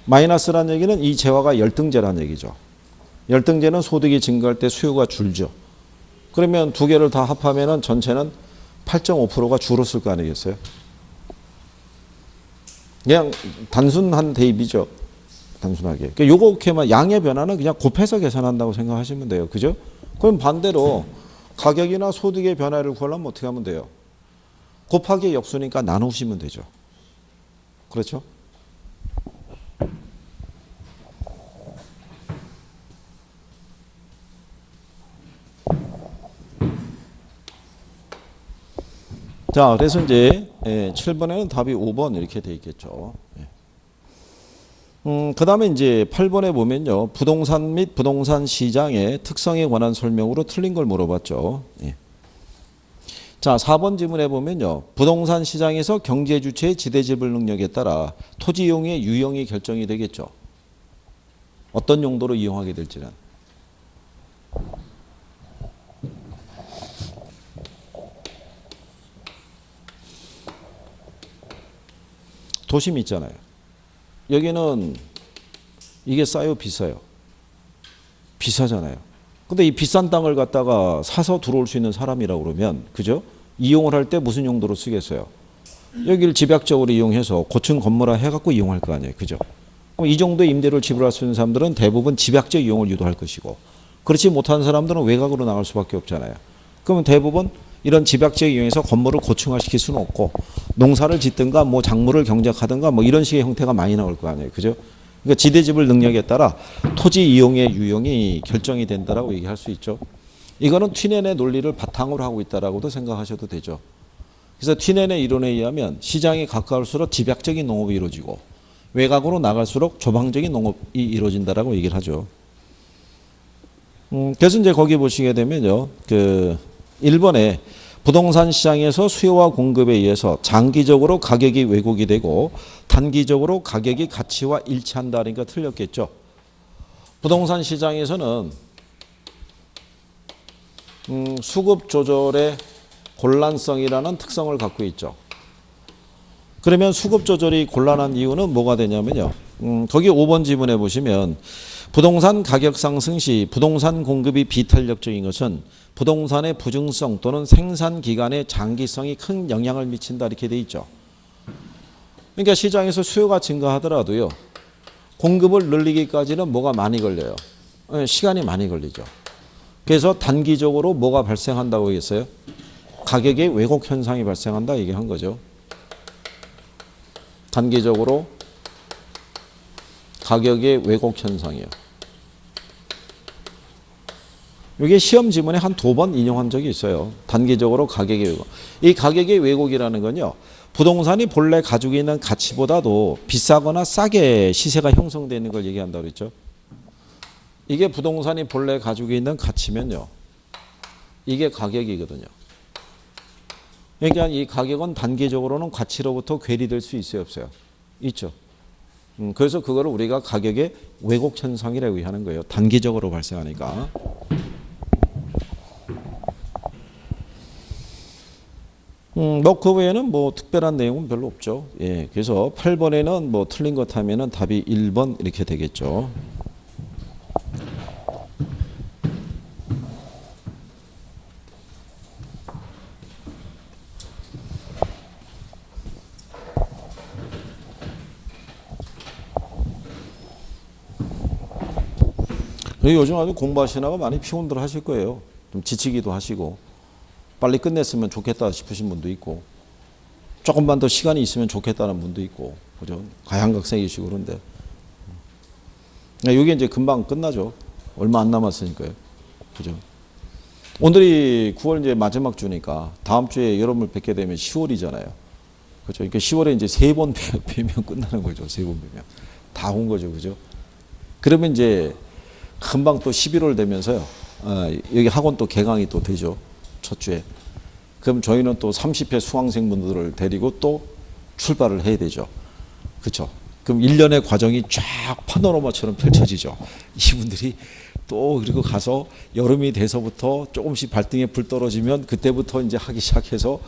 마이너스란 얘기는 이 재화가 열등제란 얘기죠. 열등제는 소득이 증가할 때 수요가 줄죠. 그러면 두 개를 다 합하면은 전체는 8.5%가 줄었을 거 아니겠어요? 그냥 단순한 대입이죠. 단순하게. 그러니까 요거만 양의 변화는 그냥 곱해서 계산한다고 생각하시면 돼요. 그죠? 그럼 반대로 가격이나 소득의 변화를 구하려면 어떻게 하면 돼요? 곱하기 역수니까 나누시면 되죠. 그렇죠? 자, 그래서 이제 7번에는 답이 5번 이렇게 돼 있겠죠. 그 다음에 이제 8번에 보면요. 부동산 및 부동산 시장의 특성에 관한 설명으로 틀린 걸 물어봤죠. 자, 4번 지문에 보면요. 부동산 시장에서 경제 주체의 지대지불 능력에 따라 토지 이용의 유형이 결정이 되겠죠. 어떤 용도로 이용하게 될지는. 도심 있잖아요. 여기는 이게 싸요, 비싸요? 비싸잖아요. 근데 이 비싼 땅을 갖다가 사서 들어올 수 있는 사람이라고 그러면, 그죠? 이용을 할 때 무슨 용도로 쓰겠어요? 여기를 집약적으로 이용해서 고층 건물화 해갖고 이용할 거 아니에요. 그죠? 그럼 이 정도의 임대료를 지불할 수 있는 사람들은 대부분 집약적 이용을 유도할 것이고, 그렇지 못한 사람들은 외곽으로 나갈 수밖에 없잖아요. 그러면 대부분 이런 집약적 이용해서 건물을 고층화시킬 수는 없고, 농사를 짓든가 뭐 작물을 경작하든가 뭐 이런 식의 형태가 많이 나올 거 아니에요. 그죠? 그러니까 지대지불 능력에 따라 토지 이용의 유형이 결정이 된다라고 얘기할 수 있죠. 이거는 튀넨의 논리를 바탕으로 하고 있다라고도 생각하셔도 되죠. 그래서 튀넨의 이론에 의하면 시장에 가까울수록 집약적인 농업이 이루어지고 외곽으로 나갈수록 조방적인 농업이 이루어진다라고 얘기를 하죠. 그래서 이제 거기 보시게 되면요. 그 1번에 부동산 시장에서 수요와 공급에 의해서 장기적으로 가격이 왜곡이 되고 단기적으로 가격이 가치와 일치한다. 그러니까 틀렸겠죠. 부동산 시장에서는 수급 조절의 곤란성이라는 특성을 갖고 있죠. 그러면 수급 조절이 곤란한 이유는 뭐가 되냐면요. 거기 5번 지문에 보시면 부동산 가격 상승 시 부동산 공급이 비탄력적인 것은 부동산의 부증성 또는 생산 기간의 장기성이 큰 영향을 미친다 이렇게 돼 있죠. 그러니까 시장에서 수요가 증가하더라도요. 공급을 늘리기까지는 뭐가 많이 걸려요. 시간이 많이 걸리죠. 그래서 단기적으로 뭐가 발생한다고 했어요? 가격의 왜곡 현상이 발생한다 얘기한 거죠. 단기적으로 가격의 왜곡 현상이요. 이게 시험 지문에 한 2번 인용한 적이 있어요. 단기적으로 가격의 왜곡. 이 가격의 왜곡이라는 건요. 부동산이 본래 가지고 있는 가치보다도 비싸거나 싸게 시세가 형성되는 걸 얘기한다고 그랬죠. 이게 부동산이 본래 가지고 있는 가치면요. 이게 가격이거든요. 그러니까 이 가격은 단기적으로는 가치로부터 괴리될 수 있어요, 없어요? 있죠. 그래서 그거를 우리가 가격의 왜곡 현상이라고 하는 거예요. 단기적으로 발생하니까. 뭐 그 외에는 뭐 특별한 내용은 별로 없죠. 예, 그래서 8번에는 뭐 틀린 것 하면은 답이 1번 이렇게 되겠죠. 요즘 아주 공부하시나가 많이 피곤들 하실 거예요. 좀 지치기도 하시고 빨리 끝냈으면 좋겠다 싶으신 분도 있고 조금만 더 시간이 있으면 좋겠다는 분도 있고 그죠? 가양각색이시고 그런데 이게 이제 금방 끝나죠. 얼마 안 남았으니까요. 그죠? 오늘이 9월 이제 마지막 주니까 다음 주에 여러분을 뵙게 되면 10월이잖아요. 그죠? 그러니까 10월에 이제 3번 뵈면 끝나는 거죠. 3번 뵈면 다 온 거죠. 그죠? 그러면 이제 금방 또 11월 되면서요. 여기 학원 또 개강이 또 되죠. 첫 주에. 그럼 저희는 또 30회 수강생분들을 데리고 또 출발을 해야 되죠. 그렇죠. 그럼 1년의 과정이 쫙 파노라마처럼 펼쳐지죠. 이분들이 또 그리고 가서 여름이 돼서부터 조금씩 발등에 불 떨어지면 그때부터 이제 하기 시작해서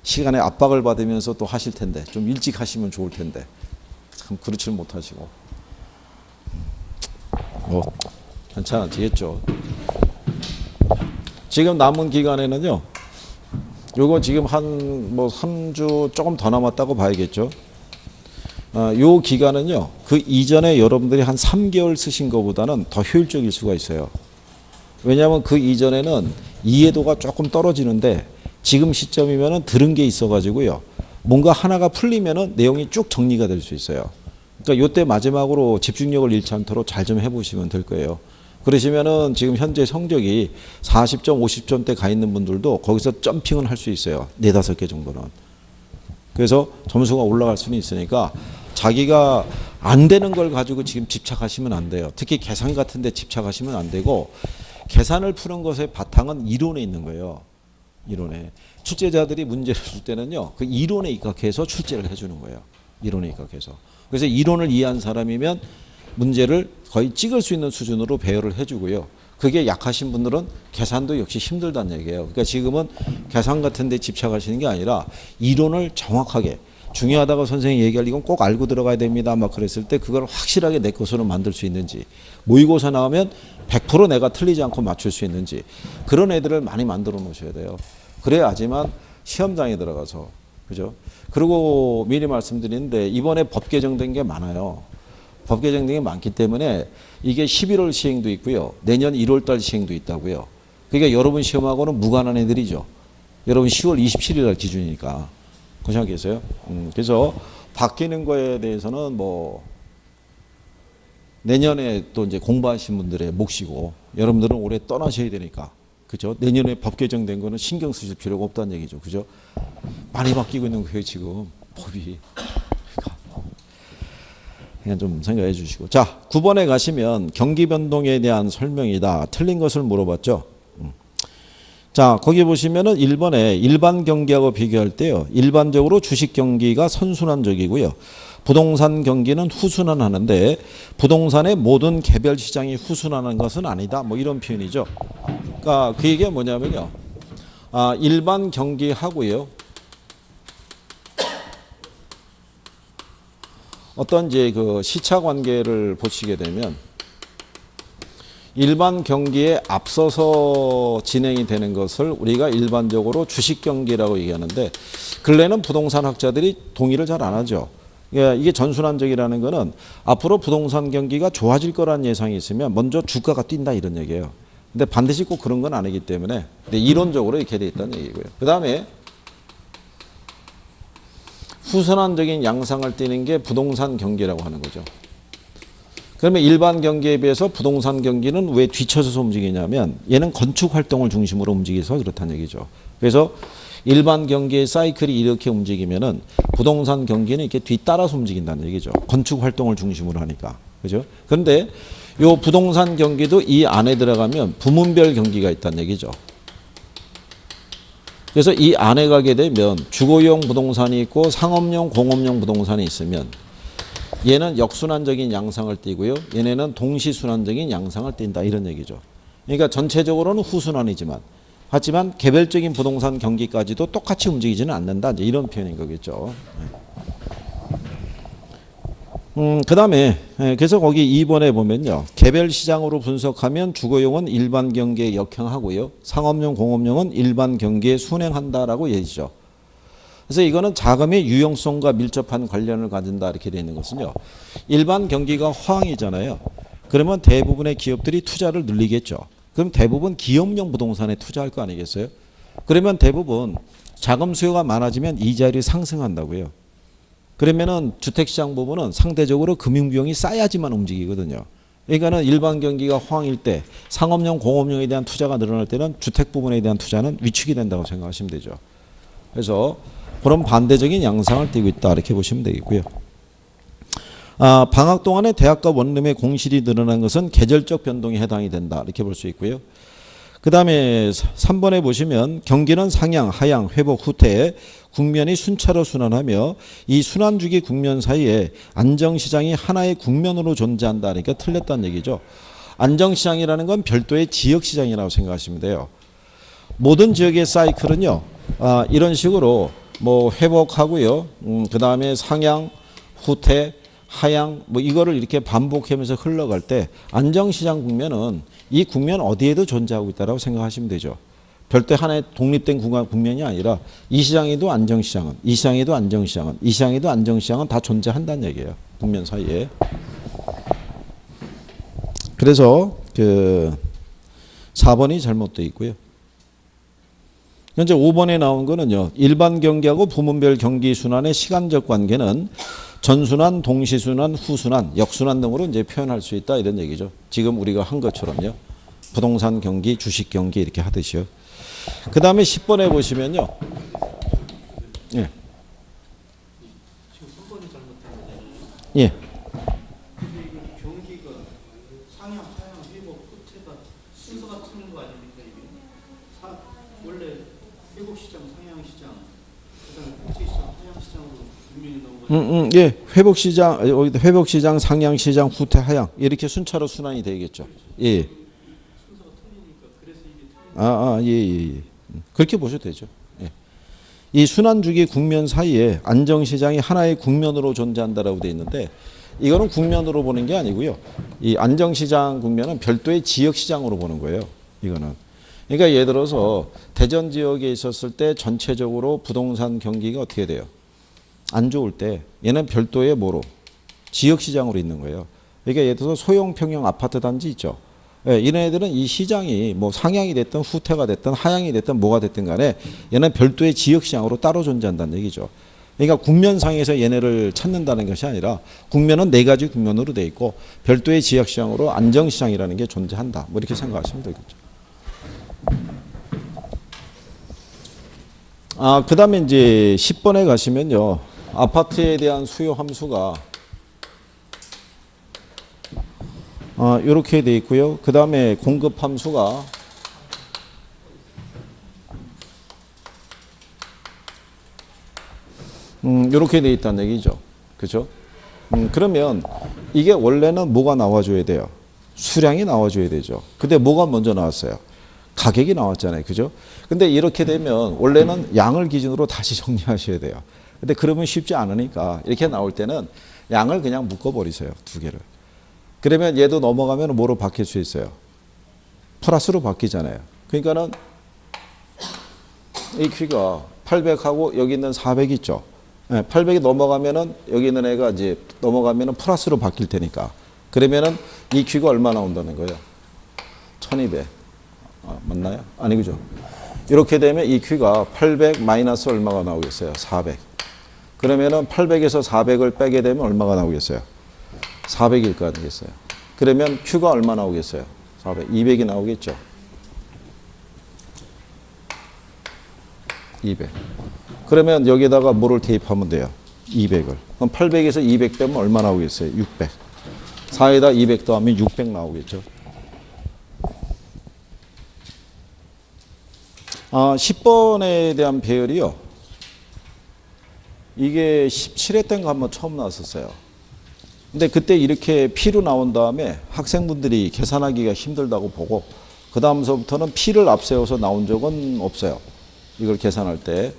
시간에 압박을 받으면서 또 하실 텐데 좀 일찍 하시면 좋을 텐데 참 그렇지는 못하시고 뭐 괜찮아지겠죠. 지금 남은 기간에는요. 요거 지금 한 뭐 3주 조금 더 남았다고 봐야겠죠. 요 기간은요. 그 이전에 여러분들이 한 3개월 쓰신 것보다는 더 효율적일 수가 있어요. 왜냐하면 그 이전에는 이해도가 조금 떨어지는데 지금 시점이면은 들은 게 있어가지고요. 뭔가 하나가 풀리면은 내용이 쭉 정리가 될 수 있어요. 그러니까 요때 마지막으로 집중력을 잃지 않도록 잘 좀 해보시면 될 거예요. 그러시면은 지금 현재 성적이 40점, 50점대 가 있는 분들도 거기서 점핑을 할 수 있어요. 4, 5개 정도는. 그래서 점수가 올라갈 수는 있으니까 자기가 안 되는 걸 가지고 지금 집착하시면 안 돼요. 특히 계산 같은 데 집착하시면 안 되고 계산을 푸는 것의 바탕은 이론에 있는 거예요. 이론에. 출제자들이 문제를 줄 때는요. 그 이론에 입각해서 출제를 해주는 거예요. 이론에 입각해서. 그래서 이론을 이해한 사람이면 문제를 거의 찍을 수 있는 수준으로 배열을 해주고요. 그게 약하신 분들은 계산도 역시 힘들다는 얘기예요. 그러니까 지금은 계산 같은 데 집착하시는 게 아니라 이론을 정확하게 중요하다고 선생님이 얘기할 이건 꼭 알고 들어가야 됩니다. 막 그랬을 때 그걸 확실하게 내 것으로 만들 수 있는지 모의고사 나오면 100% 내가 틀리지 않고 맞출 수 있는지 그런 애들을 많이 만들어 놓으셔야 돼요. 그래야지만 시험장에 들어가서 그죠? 그리고 미리 말씀드리는데 이번에 법 개정된 게 많아요. 법 개정된 게 많기 때문에 이게 11월 시행도 있고요. 내년 1월 달 시행도 있다고요. 그러니까 여러분 시험하고는 무관한 애들이죠. 여러분 10월 27일 날 기준이니까. 그 생각했어요. 그래서 바뀌는 거에 대해서는 뭐 내년에 또 이제 공부하신 분들의 몫이고 여러분들은 올해 떠나셔야 되니까. 그죠? 내년에 법 개정된 거는 신경 쓰실 필요가 없다는 얘기죠. 그죠? 많이 바뀌고 있는 거예요, 지금. 법이. 그냥 좀 생각해 주시고. 자, 9번에 가시면 경기 변동에 대한 설명이다. 틀린 것을 물어봤죠. 자, 거기 보시면은 1번에 일반 경기하고 비교할 때요. 일반적으로 주식 경기가 선순환적이고요. 부동산 경기는 후순환하는데 부동산의 모든 개별 시장이 후순환하는 것은 아니다. 뭐 이런 표현이죠. 그러니까 그 얘기가 뭐냐면요. 일반 경기하고요. 어떤 이제 그 시차 관계를 보시게 되면 일반 경기에 앞서서 진행이 되는 것을 우리가 일반적으로 주식 경기라고 얘기하는데 근래는 부동산 학자들이 동의를 잘 안 하죠. 예, 이게 전순환적이라는 거는 앞으로 부동산 경기가 좋아질 거라는 예상이 있으면 먼저 주가가 뛴다 이런 얘기예요. 근데 반드시 꼭 그런 건 아니기 때문에 근데 이론적으로 이렇게 돼 있다는 얘기고요. 그 다음에 후순환적인 양상을 띠는 게 부동산 경기라고 하는 거죠. 그러면 일반 경기에 비해서 부동산 경기는 왜 뒤쳐져서 움직이냐면 얘는 건축 활동을 중심으로 움직여서 그렇다는 얘기죠. 그래서 일반 경기의 사이클이 이렇게 움직이면은 부동산 경기는 이렇게 뒤따라서 움직인다는 얘기죠. 건축 활동을 중심으로 하니까. 그죠? 그런데 요 부동산 경기도 이 안에 들어가면 부문별 경기가 있다는 얘기죠. 그래서 이 안에 가게 되면 주거용 부동산이 있고 상업용, 공업용 부동산이 있으면 얘는 역순환적인 양상을 띠고요. 얘네는 동시순환적인 양상을 띈다 이런 얘기죠. 그러니까 전체적으로는 후순환이지만 하지만 개별적인 부동산 경기까지도 똑같이 움직이지는 않는다. 이제 이런 표현인 거겠죠. 그 다음에 그래서 거기 2번에 보면요. 개별 시장으로 분석하면 주거용은 일반 경기에 역행하고요. 상업용, 공업용은 일반 경기에 순행한다라고 얘기죠. 그래서 이거는 자금의 유용성과 밀접한 관련을 가진다 이렇게 되어 있는 것은요. 일반 경기가 호황이잖아요. 그러면 대부분의 기업들이 투자를 늘리겠죠. 그럼 대부분 기업용 부동산에 투자할 거 아니겠어요? 그러면 대부분 자금 수요가 많아지면 이자율이 상승한다고요. 그러면은 주택시장 부분은 상대적으로 금융비용이 싸야지만 움직이거든요. 그러니까는 일반 경기가 호황일 때 상업용, 공업용에 대한 투자가 늘어날 때는 주택 부분에 대한 투자는 위축이 된다고 생각하시면 되죠. 그래서 그런 반대적인 양상을 띠고 있다 이렇게 보시면 되겠고요. 방학 동안에 대학과 원룸의 공실이 늘어난 것은 계절적 변동에 해당이 된다 이렇게 볼 수 있고요. 그 다음에 3번에 보시면 경기는 상향, 하향, 회복, 후퇴 국면이 순차로 순환하며 이 순환주기 국면 사이에 안정시장이 하나의 국면으로 존재한다. 그러니까 틀렸다는 얘기죠. 안정시장이라는 건 별도의 지역시장이라고 생각하시면 돼요. 모든 지역의 사이클은요. 이런 식으로 뭐 회복하고요. 그 다음에 상향, 후퇴, 하향 뭐 이거를 이렇게 반복하면서 흘러갈 때 안정시장 국면은 이 국면 어디에도 존재하고 있다고 생각하시면 되죠. 별도 하나의 독립된 국면이 아니라 이 시장에도 안정시장은, 이 시장에도 안정시장은, 이 시장에도 안정시장은 다 존재한다는 얘기예요. 국면 사이에. 그래서 그 4번이 잘못되어 있고요. 현재 5번에 나온 거는요. 일반 경기하고 부문별 경기 순환의 시간적 관계는 전순환, 동시순환, 후순환, 역순환 등으로 이제 표현할 수 있다 이런 얘기죠. 지금 우리가 한 것처럼요. 부동산 경기, 주식 경기 이렇게 하듯이요. 그 다음에 10번에 보시면요. 예. 예. 경기가 상향, 하향, 회복, 후퇴가 순서가 틀린 거 아닙니까 이게? 원래 회복 시장, 상향 시장, 그다음에 후퇴 시장, 하향 시장으로 분명히 넘어가요. 예. 회복 시장, 회복 시장, 상향 시장, 후퇴, 하향 이렇게 순차로 순환이 되겠죠. 예. 순서가 틀리니까 그래서 이게 틀린 예. 그렇게 보셔도 되죠. 예. 이 순환주기 국면 사이에 안정시장이 하나의 국면으로 존재한다라고 되어 있는데 이거는 국면으로 보는 게 아니고요. 이 안정시장 국면은 별도의 지역시장으로 보는 거예요. 이거는. 그러니까 예를 들어서 대전 지역에 있었을 때 전체적으로 부동산 경기가 어떻게 돼요? 안 좋을 때 얘는 별도의 뭐로? 지역시장으로 있는 거예요. 그러니까 예를 들어서 소형 평형 아파트 단지 있죠. 예, 이런 애들은 이 시장이 뭐 상향이 됐든 후퇴가 됐든 하향이 됐든 뭐가 됐든 간에 얘는 별도의 지역시장으로 따로 존재한다는 얘기죠. 그러니까 국면상에서 얘네를 찾는다는 것이 아니라 국면은 네 가지 국면으로 돼 있고 별도의 지역시장으로 안정시장이라는 게 존재한다. 뭐 이렇게 생각하시면 되겠죠. 그 다음에 이제 10번에 가시면요. 아파트에 대한 수요 함수가 이렇게 돼 있고요. 그 다음에 공급 함수가 이렇게 돼 있다는 얘기죠. 그죠? 그러면 이게 원래는 뭐가 나와줘야 돼요? 수량이 나와줘야 되죠. 근데 뭐가 먼저 나왔어요? 가격이 나왔잖아요. 그죠? 근데 이렇게 되면 원래는 양을 기준으로 다시 정리하셔야 돼요. 근데 그러면 쉽지 않으니까 이렇게 나올 때는 양을 그냥 묶어버리세요. 두 개를. 그러면 얘도 넘어가면 뭐로 바뀔 수 있어요? 플러스로 바뀌잖아요. 그러니까는 이 키가 800하고 여기 있는 400 있죠. 네, 800이 넘어가면은 여기 있는 애가 이제 넘어가면은 플러스로 바뀔 테니까. 그러면은 이 Q가 얼마 나온다는 거예요? 1200. 맞나요? 아니, 그죠? 이렇게 되면 이 Q가 800 마이너스 얼마가 나오겠어요? 400. 그러면은 800에서 400을 빼게 되면 얼마가 나오겠어요? 400일 거 아니겠어요? 그러면 Q가 얼마 나오겠어요? 400. 200이 나오겠죠? 200. 그러면 여기다가 뭐를 대입하면 돼요? 200을. 그럼 800에서 200 빼면 얼마 나오겠어요? 600. 4에다 200 더하면 600 나오겠죠? 10번에 대한 배열이요. 이게 17회 때인가 한번 처음 나왔었어요. 근데 그때 이렇게 P로 나온 다음에 학생분들이 계산하기가 힘들다고 보고 그 다음서부터는 P를 앞세워서 나온 적은 없어요. 이걸 계산할 때.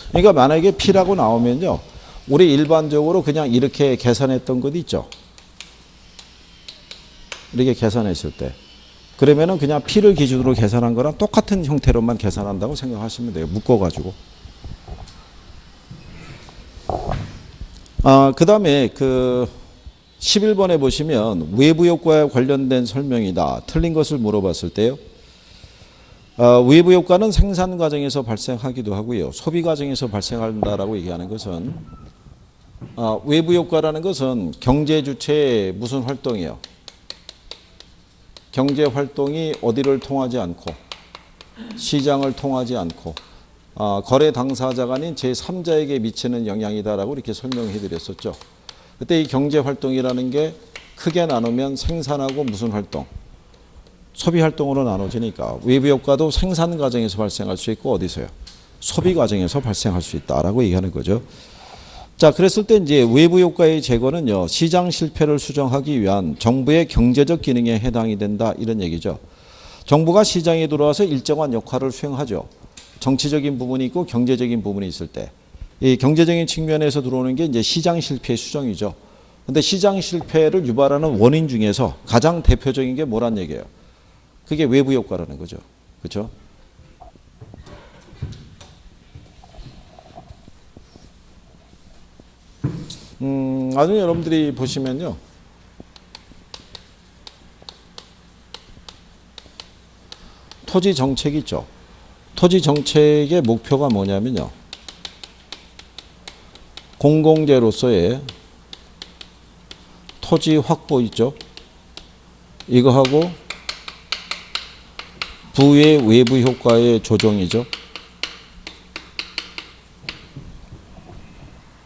그러니까 만약에 P라고 나오면요. 우리 일반적으로 그냥 이렇게 계산했던 것 있죠. 이렇게 계산했을 때. 그러면은 그냥 P를 기준으로 계산한 거랑 똑같은 형태로만 계산한다고 생각하시면 돼요. 묶어가지고. 그 다음에 11번에 보시면 외부 효과에 관련된 설명이다. 틀린 것을 물어봤을 때요. 외부 효과는 생산 과정에서 발생하기도 하고요. 소비 과정에서 발생한다라고 얘기하는 것은 외부 효과라는 것은 경제 주체의 무슨 활동이요? 경제 활동이 어디를 통하지 않고 시장을 통하지 않고 거래 당사자가 아닌 제3자에게 미치는 영향이다라고 이렇게 설명해 드렸었죠. 그때 이 경제 활동이라는 게 크게 나누면 생산하고 무슨 활동? 소비 활동으로 나눠지니까 외부 효과도 생산 과정에서 발생할 수 있고 어디서요? 소비 과정에서 발생할 수 있다라고 얘기하는 거죠. 자, 그랬을 때 이제 외부 효과의 제거는요, 시장 실패를 수정하기 위한 정부의 경제적 기능에 해당이 된다 이런 얘기죠. 정부가 시장에 들어와서 일정한 역할을 수행하죠. 정치적인 부분이 있고 경제적인 부분이 있을 때, 이 경제적인 측면에서 들어오는 게 이제 시장 실패 수정이죠. 근데 시장 실패를 유발하는 원인 중에서 가장 대표적인 게 뭐란 얘기예요? 그게 외부 효과라는 거죠. 그렇죠? 나중에 여러분들이 보시면요. 토지 정책 있죠. 토지 정책의 목표가 뭐냐면요. 공공재로서의 토지 확보 있죠. 이거하고 부의 외부 효과의 조정이죠.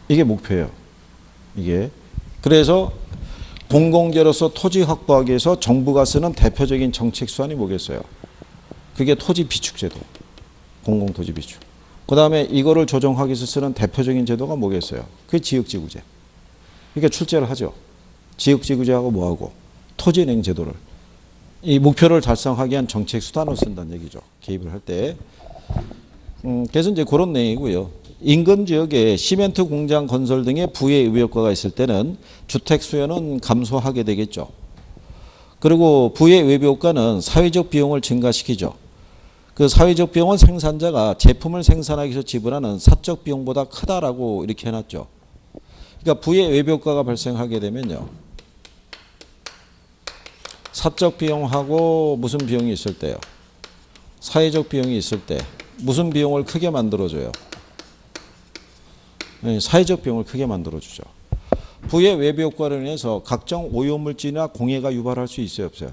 이게 목표예요. 이게. 그래서 공공재로서 토지 확보하기 위해서 정부가 쓰는 대표적인 정책 수단이 뭐겠어요? 그게 토지 비축제도. 공공토지 비축. 그 다음에 이거를 조정하기 위해서 쓰는 대표적인 제도가 뭐겠어요? 그게 지역지구제. 그러니까 출제를 하죠. 지역지구제하고 뭐하고? 토지은행 제도를. 이 목표를 달성하기 위한 정책 수단으로 쓴다는 얘기죠. 개입을 할 때. 그래서 이제 그런 내용이고요. 인근 지역에 시멘트 공장 건설 등의 부의 외부 효과가 있을 때는 주택 수요는 감소하게 되겠죠. 그리고 부의 외부 효과는 사회적 비용을 증가시키죠. 그 사회적 비용은 생산자가 제품을 생산하기 위해서 지불하는 사적 비용보다 크다라고 이렇게 해놨죠. 그러니까 부의 외부 효과가 발생하게 되면요. 사적 비용하고 무슨 비용이 있을 때요? 사회적 비용이 있을 때 무슨 비용을 크게 만들어줘요? 네, 사회적 비용을 크게 만들어주죠. 부의 외부 효과로 인해서 각종 오염물질이나 공해가 유발할 수 있어요, 없어요?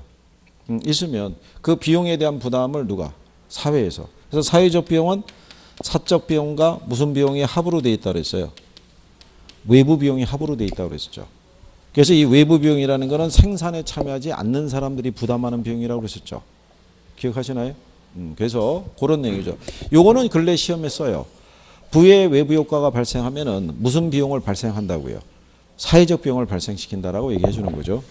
있으면 그 비용에 대한 부담을 누가? 사회에서. 그래서 사회적 비용은 사적 비용과 무슨 비용이 합으로 돼 있다고 그랬어요? 외부 비용이 합으로 돼 있다고 그랬었죠. 그래서 이 외부 비용이라는 것은 생산에 참여하지 않는 사람들이 부담하는 비용이라고 그랬었죠. 기억하시나요? 그래서 그런 내용이죠. 요거는 근래 시험에 써요. 부의 외부 효과가 발생하면은 무슨 비용을 발생한다고요? 사회적 비용을 발생시킨다라고 얘기해 주는 거죠.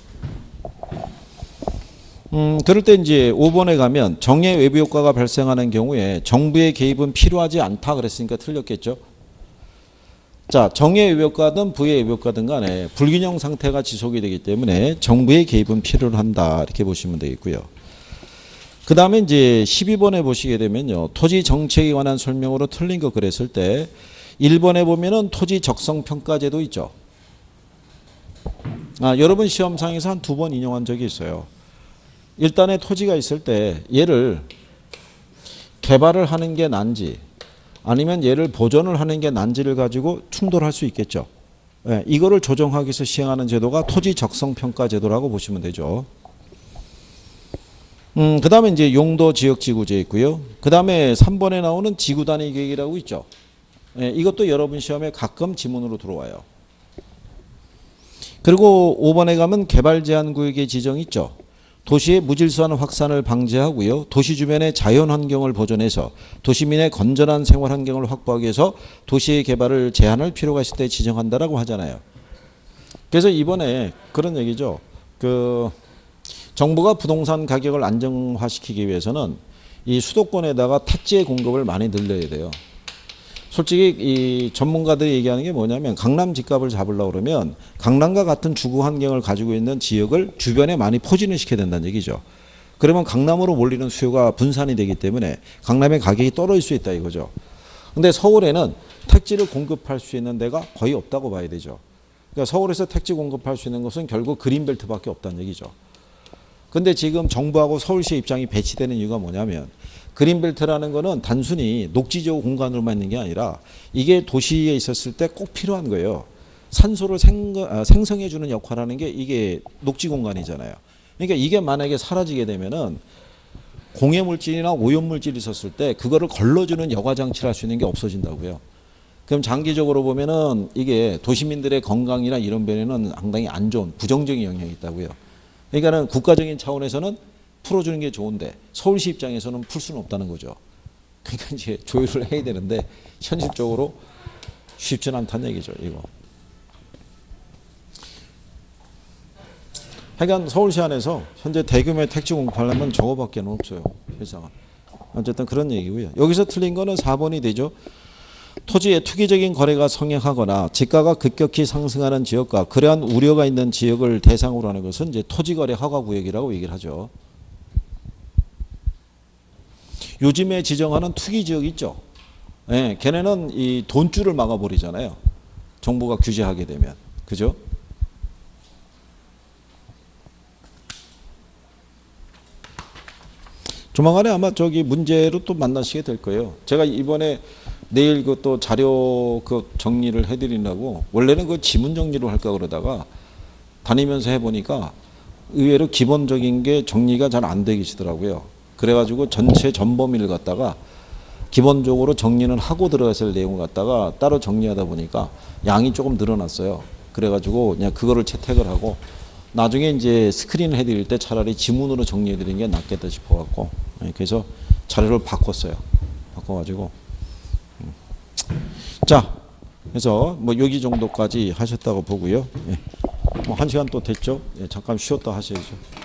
그럴 때 이제 5번에 가면 정의 외부 효과가 발생하는 경우에 정부의 개입은 필요하지 않다 그랬으니까 틀렸겠죠. 자, 정의 외부 효과든 부의 외부 효과든 간에 불균형 상태가 지속이 되기 때문에 정부의 개입은 필요로 한다 이렇게 보시면 되겠고요. 그 다음에 이제 12번에 보시게 되면요. 토지 정책에 관한 설명으로 틀린 거 그랬을 때 1번에 보면은 토지 적성 평가제도 있죠. 여러분 시험상에서 한 2번 인용한 적이 있어요. 일단의 토지가 있을 때 얘를 개발을 하는 게 난지 아니면 얘를 보존을 하는 게 난지를 가지고 충돌할 수 있겠죠. 예, 이거를 조정하기 위해서 시행하는 제도가 토지 적성 평가 제도라고 보시면 되죠. 그 다음에 이제 용도 지역 지구제 있고요. 그 다음에 3번에 나오는 지구 단위 계획이라고 있죠. 예, 이것도 여러분 시험에 가끔 지문으로 들어와요. 그리고 5번에 가면 개발 제한 구역의 지정 있죠. 도시의 무질서한 확산을 방지하고요. 도시 주변의 자연 환경을 보존해서 도시민의 건전한 생활 환경을 확보하기 위해서 도시의 개발을 제한할 필요가 있을 때 지정한다라고 하잖아요. 그래서 이번에 그런 얘기죠. 정부가 부동산 가격을 안정화시키기 위해서는 이 수도권에다가 택지의 공급을 많이 늘려야 돼요. 솔직히 이 전문가들이 얘기하는 게 뭐냐면 강남 집값을 잡으려고 그러면 강남과 같은 주거 환경을 가지고 있는 지역을 주변에 많이 포진을 시켜야 된다는 얘기죠. 그러면 강남으로 몰리는 수요가 분산이 되기 때문에 강남의 가격이 떨어질 수 있다 이거죠. 근데 서울에는 택지를 공급할 수 있는 데가 거의 없다고 봐야 되죠. 그러니까 서울에서 택지 공급할 수 있는 것은 결국 그린벨트밖에 없다는 얘기죠. 근데 지금 정부하고 서울시의 입장이 배치되는 이유가 뭐냐면 그린벨트라는 거는 단순히 녹지적 공간으로만 있는 게 아니라 이게 도시에 있었을 때 꼭 필요한 거예요. 산소를 생성해 주는 역할을 하는 게 이게 녹지 공간이잖아요. 그러니까 이게 만약에 사라지게 되면은 공해물질이나 오염물질이 있었을 때 그거를 걸러주는 여과장치를 할 수 있는 게 없어진다고요. 그럼 장기적으로 보면은 이게 도시민들의 건강이나 이런 면에는 상당히 안 좋은 부정적인 영향이 있다고요. 그러니까는 국가적인 차원에서는 풀어주는 게 좋은데 서울시 입장에서는 풀 수는 없다는 거죠. 그러니까 이제 조율을 해야 되는데 현실적으로 쉽지는 않다는 얘기죠. 이거. 하여간 서울시 안에서 현재 대규모의 택지 공급하려면 저거밖에 없어요. 실상은. 어쨌든 그런 얘기고요. 여기서 틀린 거는 4번이 되죠. 토지의 투기적인 거래가 성행하거나 지가가 급격히 상승하는 지역과 그러한 우려가 있는 지역을 대상으로 하는 것은 이제 토지거래 허가구역이라고 얘기를 하죠. 요즘에 지정하는 투기지역 있죠. 예, 걔네는 이 돈줄을 막아버리잖아요. 정부가 규제하게 되면. 그죠? 조만간에 아마 저기 문제로 또 만나시게 될 거예요. 제가 이번에 내일 또 자료 정리를 해드리려고 원래는 그 지문 정리로 할까 그러다가 다니면서 해보니까 의외로 기본적인 게 정리가 잘 안 되시더라고요. 그래가지고 전체 전범위를 갖다가 기본적으로 정리는 하고 들어갔을 내용을 갖다가 따로 정리하다 보니까 양이 조금 늘어났어요. 그래가지고 그냥 그거를 채택을 하고 나중에 이제 스크린을 해드릴 때 차라리 지문으로 정리해드리는 게 낫겠다 싶어갖고 그래서 자료를 바꿨어요. 바꿔가지고 자, 그래서 뭐 여기 정도까지 하셨다고 보고요. 뭐 1시간 또 됐죠. 잠깐 쉬었다 하셔야죠.